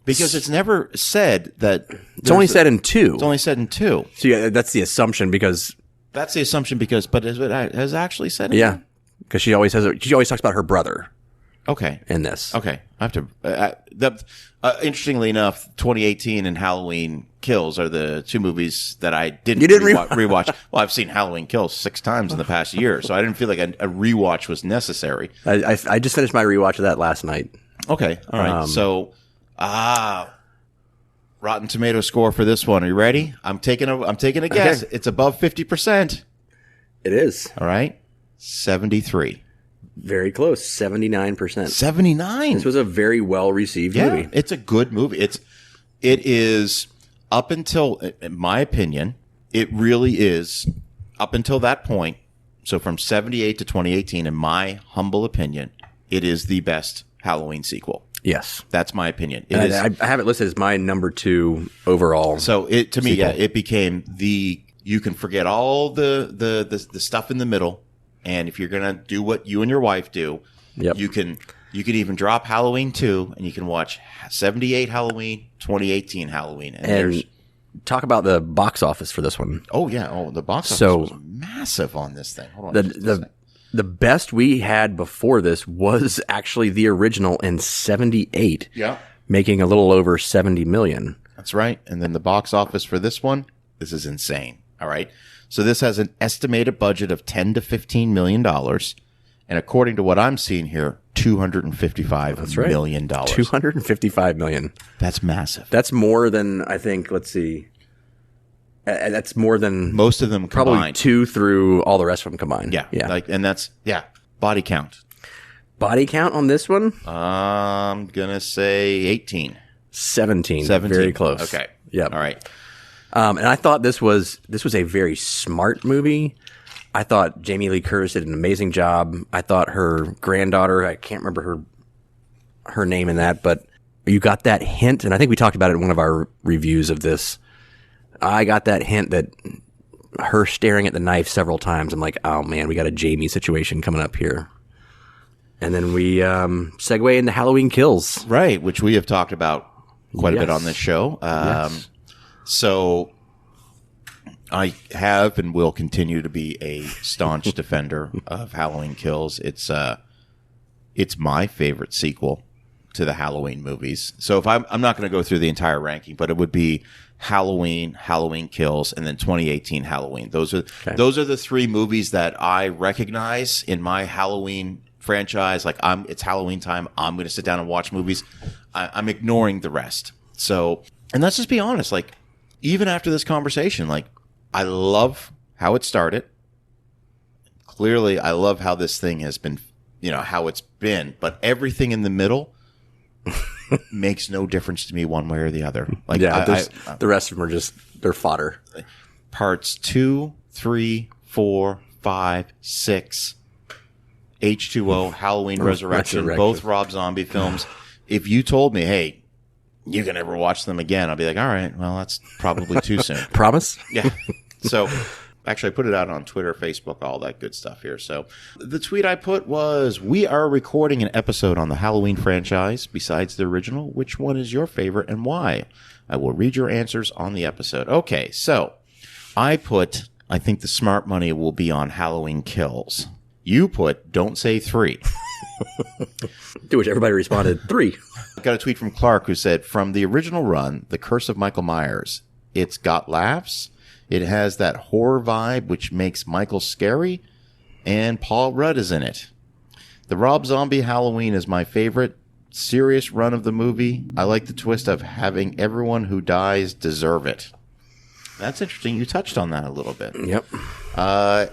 Because it's never said that. It's only said in 2. It's only said in 2. So yeah, that's the assumption because That's the assumption but it has actually said it? Yeah, because she always talks about her brother Okay. in this. Okay. I have to. Interestingly enough, 2018 and Halloween Kills are the two movies that I didn't, rewatch. Well, I've seen Halloween Kills 6 times in the past year, so I didn't feel like a rewatch was necessary. I just finished my rewatch of that last night. Okay. All right. So, Rotten Tomato score for this one. Are you ready? I'm taking a guess. Okay. It's above 50%. It is. All right. 73. Very close. 79%. 79. This was a very well received movie. It's a good movie. It is up until, in my opinion, it really is up until that point. So from 78 to 2018, in my humble opinion, it is the best Halloween sequel. Yes. That's my opinion. It And is. I have it listed as my number 2 overall. So to me, sequel. it became you can forget all the stuff in the middle. And if you're going to do what you and your wife do, Yep. you can even drop Halloween 2 and you can watch 78 Halloween, 2018 Halloween. And talk about the box office for this one. Oh yeah. Oh, the box office So- was massive on this thing. Hold on. The best we had before this was actually the original in 78. Yeah. Making a little over 70 million. That's right. And then the box office for this one, this is insane. All right. So this has an estimated budget of $10 to $15 million. And according to what I'm seeing here, $255 million. $255 million. That's massive. That's more than, I think, let's see. That's more than Most of them probably combined. 2 through all the rest of them combined. Yeah. Yeah. And that's, body count. Body count on this one? I'm going to say 18. 17. 17. Very close. Okay. Yep. All right. And I thought this was a very smart movie. I thought Jamie Lee Curtis did an amazing job. I thought her granddaughter, I can't remember her name in that, but you got that hint, and I think we talked about it in one of our reviews of this. I got that hint that her staring at the knife several times. I'm like, oh man, we got a Jamie situation coming up here. And then we segue into Halloween Kills. Right. Which we have talked about quite a bit Yes. on this show. Yes. So I have and will continue to be a staunch defender of Halloween Kills. It's my favorite sequel to the Halloween movies. So if I'm not going to go through the entire ranking, but it would be Halloween, Halloween Kills, and then 2018 Halloween. Those are the 3 movies that I recognize in my Halloween franchise. Like it's Halloween time. I'm going to sit down and watch movies. I'm ignoring the rest. So, and let's just be honest. Like even after this conversation, like I love how it started. Clearly, I love how this thing has been, how it's been, but everything in the middle makes no difference to me one way or the other. Like The rest of them are they're fodder. Parts 2, 3, 4, 5, 6, H2O, Halloween Resurrection, both Rob Zombie films. If you told me, hey, you can never watch them again, I'll be like, all right, well, that's probably too soon. Promise? Yeah. So actually, I put it out on Twitter, Facebook, all that good stuff here. So the tweet I put was, we are recording an episode on the Halloween franchise besides the original. Which one is your favorite and why? I will read your answers on the episode. Okay, so I think the smart money will be on Halloween Kills. You put, don't say 3. To which everybody responded, 3. I got a tweet from Clark who said, from the original run, The Curse of Michael Myers, it's got laughs. It has that horror vibe, which makes Michael scary, and Paul Rudd is in it. The Rob Zombie Halloween is my favorite serious run of the movie. I like the twist of having everyone who dies deserve it. That's interesting. You touched on that a little bit. Yep.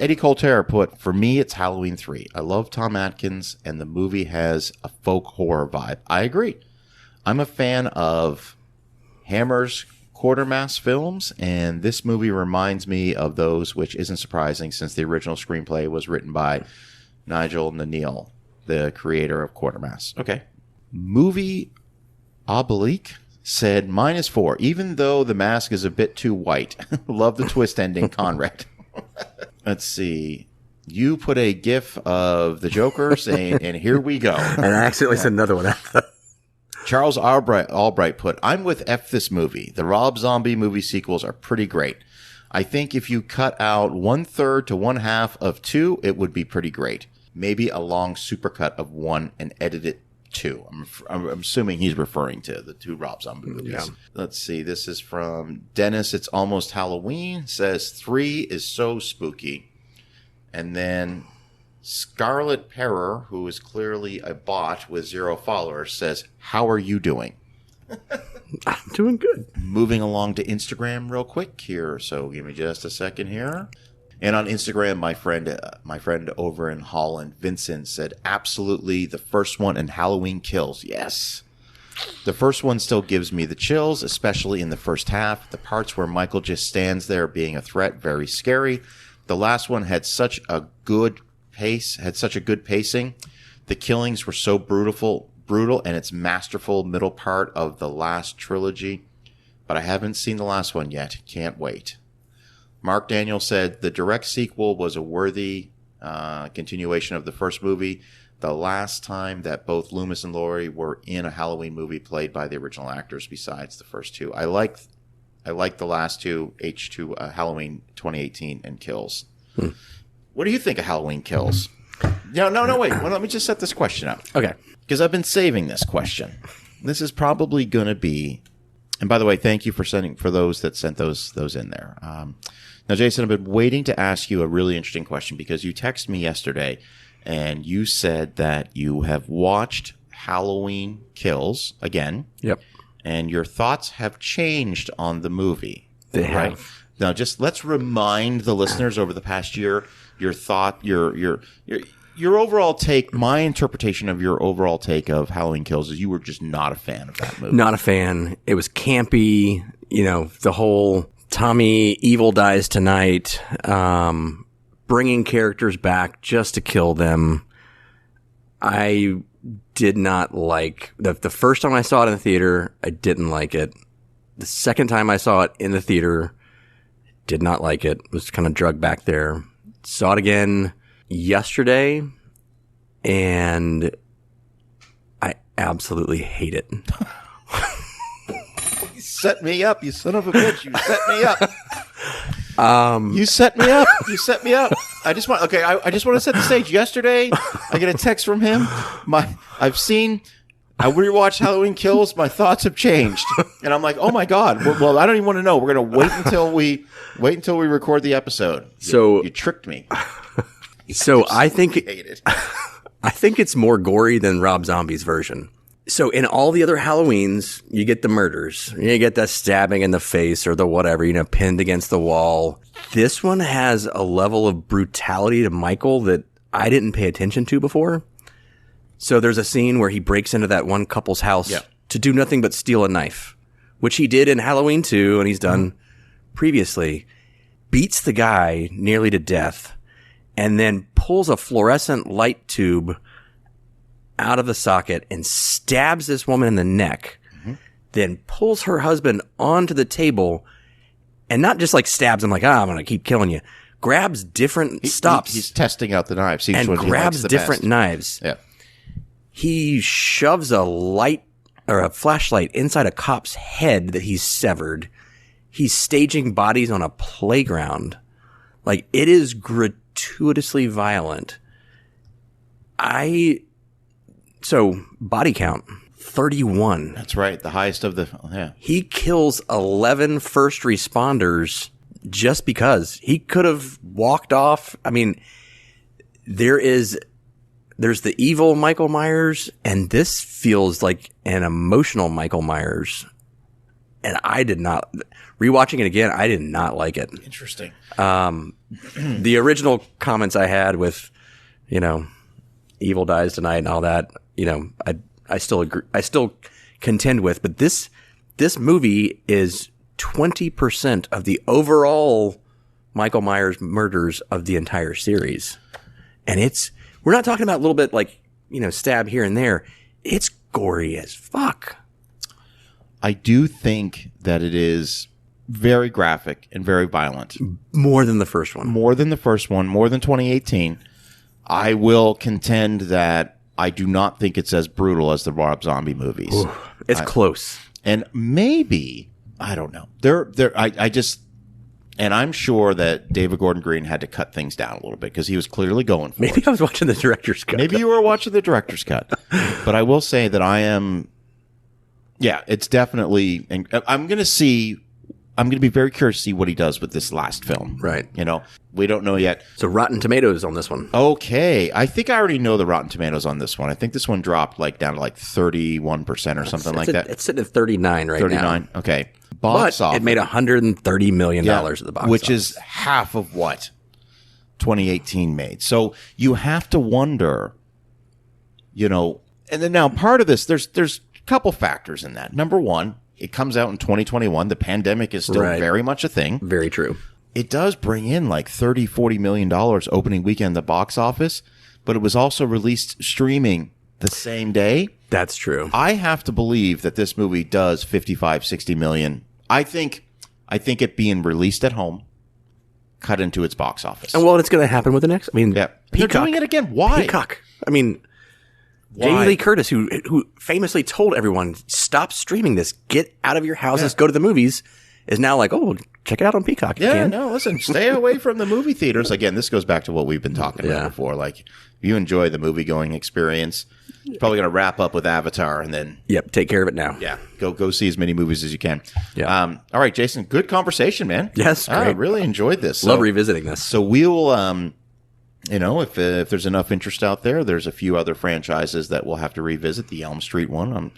Eddie Colter put, for me, it's Halloween 3. I love Tom Atkins, and the movie has a folk horror vibe. I agree. I'm a fan of Hammer's Quatermass films, and this movie reminds me of those, which isn't surprising since the original screenplay was written by Nigel Neal, the creator of Quatermass. Okay. Movie Oblique said -4, even though the mask is a bit too white. Love the twist ending, Conrad. Let's see. You put a gif of the Joker saying, and here we go. And I accidentally said another one after. Charles Albright put, I'm with F this movie. The Rob Zombie movie sequels are pretty great. I think if you cut out 1/3 to 1/2 of 2, it would be pretty great. Maybe a long supercut of 1 and edit it 2. I'm assuming he's referring to the 2 Rob Zombie movies. Yeah. Let's see. This is from Dennis. It's almost Halloween. Says 3 is so spooky. And then Scarlet Perrer, who is clearly a bot with 0 followers, says, "How are you doing?" I'm doing good. Moving along to Instagram real quick here. So give me just a second here. And on Instagram, my friend over in Holland, Vincent, said, "Absolutely, the first one and Halloween Kills." Yes. The first one still gives me the chills, especially in the first half. The parts where Michael just stands there being a threat, very scary. The last one had such a good pacing. The killings were so brutal, and its masterful middle part of the last trilogy. But I haven't seen the last one yet. Can't wait. Mark Daniel said the direct sequel was a worthy continuation of the first movie. The last time that both Loomis and Laurie were in a Halloween movie played by the original actors besides the first 2. I like the last 2, H2, Halloween 2018 and Kills. What do you think of Halloween Kills? No, wait. Well, let me just set this question up. Okay. Because I've been saving this question. This is probably going to be, and by the way, thank you for those that sent those in there. Now, Jason, I've been waiting to ask you a really interesting question because you texted me yesterday and you said that you have watched Halloween Kills again. Yep. And your thoughts have changed on the movie. They right? have. Now, just let's remind the listeners over the past year, your thought, your overall take, my interpretation of your overall take of Halloween Kills is you were just not a fan of that movie. Not a fan. It was campy. The whole Tommy Evil Dies Tonight, bringing characters back just to kill them. I did not like the first time I saw it in the theater. I didn't like it. The second time I saw it in the theater, did not like it. Was kind of drugged back there. Saw it again yesterday, and I absolutely hate it. You set me up, you son of a bitch. You set me up. You set me up. You set me up. I just want to set the stage. Yesterday, I get a text from him. I rewatched Halloween Kills. My thoughts have changed, and I'm like, oh my god. Well, I don't even want to know. We're gonna wait until we record the episode. You tricked me. So I think hate it. I think it's more gory than Rob Zombie's version. So in all the other Halloweens, you get the murders. You get the stabbing in the face or the whatever, pinned against the wall. This one has a level of brutality to Michael that I didn't pay attention to before. So there's a scene where he breaks into that one couple's house to do nothing but steal a knife, which he did in Halloween 2 and he's done previously. Beats the guy nearly to death and then pulls a fluorescent light tube out of the socket and stabs this woman in the neck, then pulls her husband onto the table and not just like stabs him like, I'm going to keep killing you. Grabs different stops. He's testing out the knives. And grabs different knives. Yeah. He shoves a light or a flashlight inside a cop's head that he's severed. He's staging bodies on a playground. Like, it is gratuitously violent. So, body count, 31. That's right. The highest of the, yeah. He kills 11 first responders just because. He could have walked off. I mean, there's the evil Michael Myers, and this feels like an emotional Michael Myers. And I did not, rewatching it again, I did not like it. Interesting. The original comments I had with, Evil Dies Tonight and all that, I still agree. I still contend with, but this movie is 20% of the overall Michael Myers murders of the entire series. And we're not talking about a little bit like, stab here and there. It's gory as fuck. I do think that it is very graphic and very violent. More than the first one. More than the first one, more than 2018. I will contend that I do not think it's as brutal as the Rob Zombie movies. It's close. And maybe, I don't know. And I'm sure that David Gordon Green had to cut things down a little bit because he was clearly going for it. Maybe I was watching the director's cut. Maybe you were watching the director's cut. But I will say that it's definitely, and I'm going to be very curious to see what he does with this last film. Right. We don't know yet. So Rotten Tomatoes on this one. Okay. I think I already know the Rotten Tomatoes on this one. I think this one dropped down to 31% or something like that. It's sitting at 39 right 39. now. Okay. Box But office. it made $130 million at the box which office. is half of what 2018 made. So you have to wonder, and then now part of this, there's a couple factors in that. Number one, it comes out in 2021. The pandemic is still very much a thing. Very true. It does bring in $30-40 million opening weekend at the box office, but it was also released streaming the same day. That's true. I have to believe that this movie does 55-60 million. I think it being released at home cut into its box office. And it's going to happen with the next. They're Peacock. doing it again. Why? Peacock. Jamie Why? Lee Curtis, who famously told everyone, stop streaming this, get out of your houses, go to the movies, is now like, check it out on Peacock. Yeah, no, listen, stay away from the movie theaters. Again, this goes back to what we've been talking about before. Like, if you enjoy the movie-going experience, you're probably going to wrap up with Avatar and then... Yep, take care of it now. Yeah, go see as many movies as you can. Yeah. All right, Jason, good conversation, man. Yes, I great. really enjoyed this. Love revisiting this. So we'll... if there's enough interest out there, there's a few other franchises that we'll have to revisit. The Elm Street one.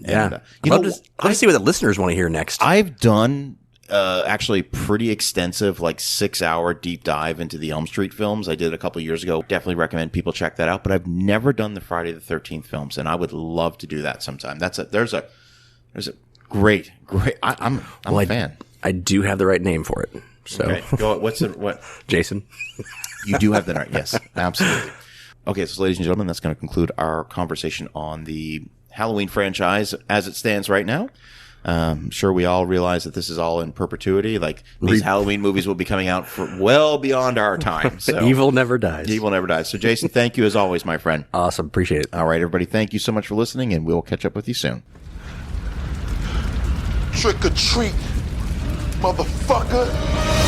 I'd love to see what the listeners want to hear next. I've done actually pretty extensive 6-hour deep dive into the Elm Street films. I did a couple years ago. Definitely recommend people check that out. But I've never done the Friday the 13th films, and I would love to do that sometime. There's a great. I'm a fan. I do have the right name for it. So Okay. What? Jason. You do have the right. Yes, absolutely. Okay, so ladies and gentlemen, that's going to conclude our conversation on the Halloween franchise as it stands right now. I'm sure we all realize that this is all in perpetuity. These Halloween movies will be coming out for well beyond our time. So Evil never dies. Evil never dies. So Jason, thank you as always, my friend. Awesome. Appreciate it. All right, everybody, thank you so much for listening, and we'll catch up with you soon. Trick or treat, motherfucker.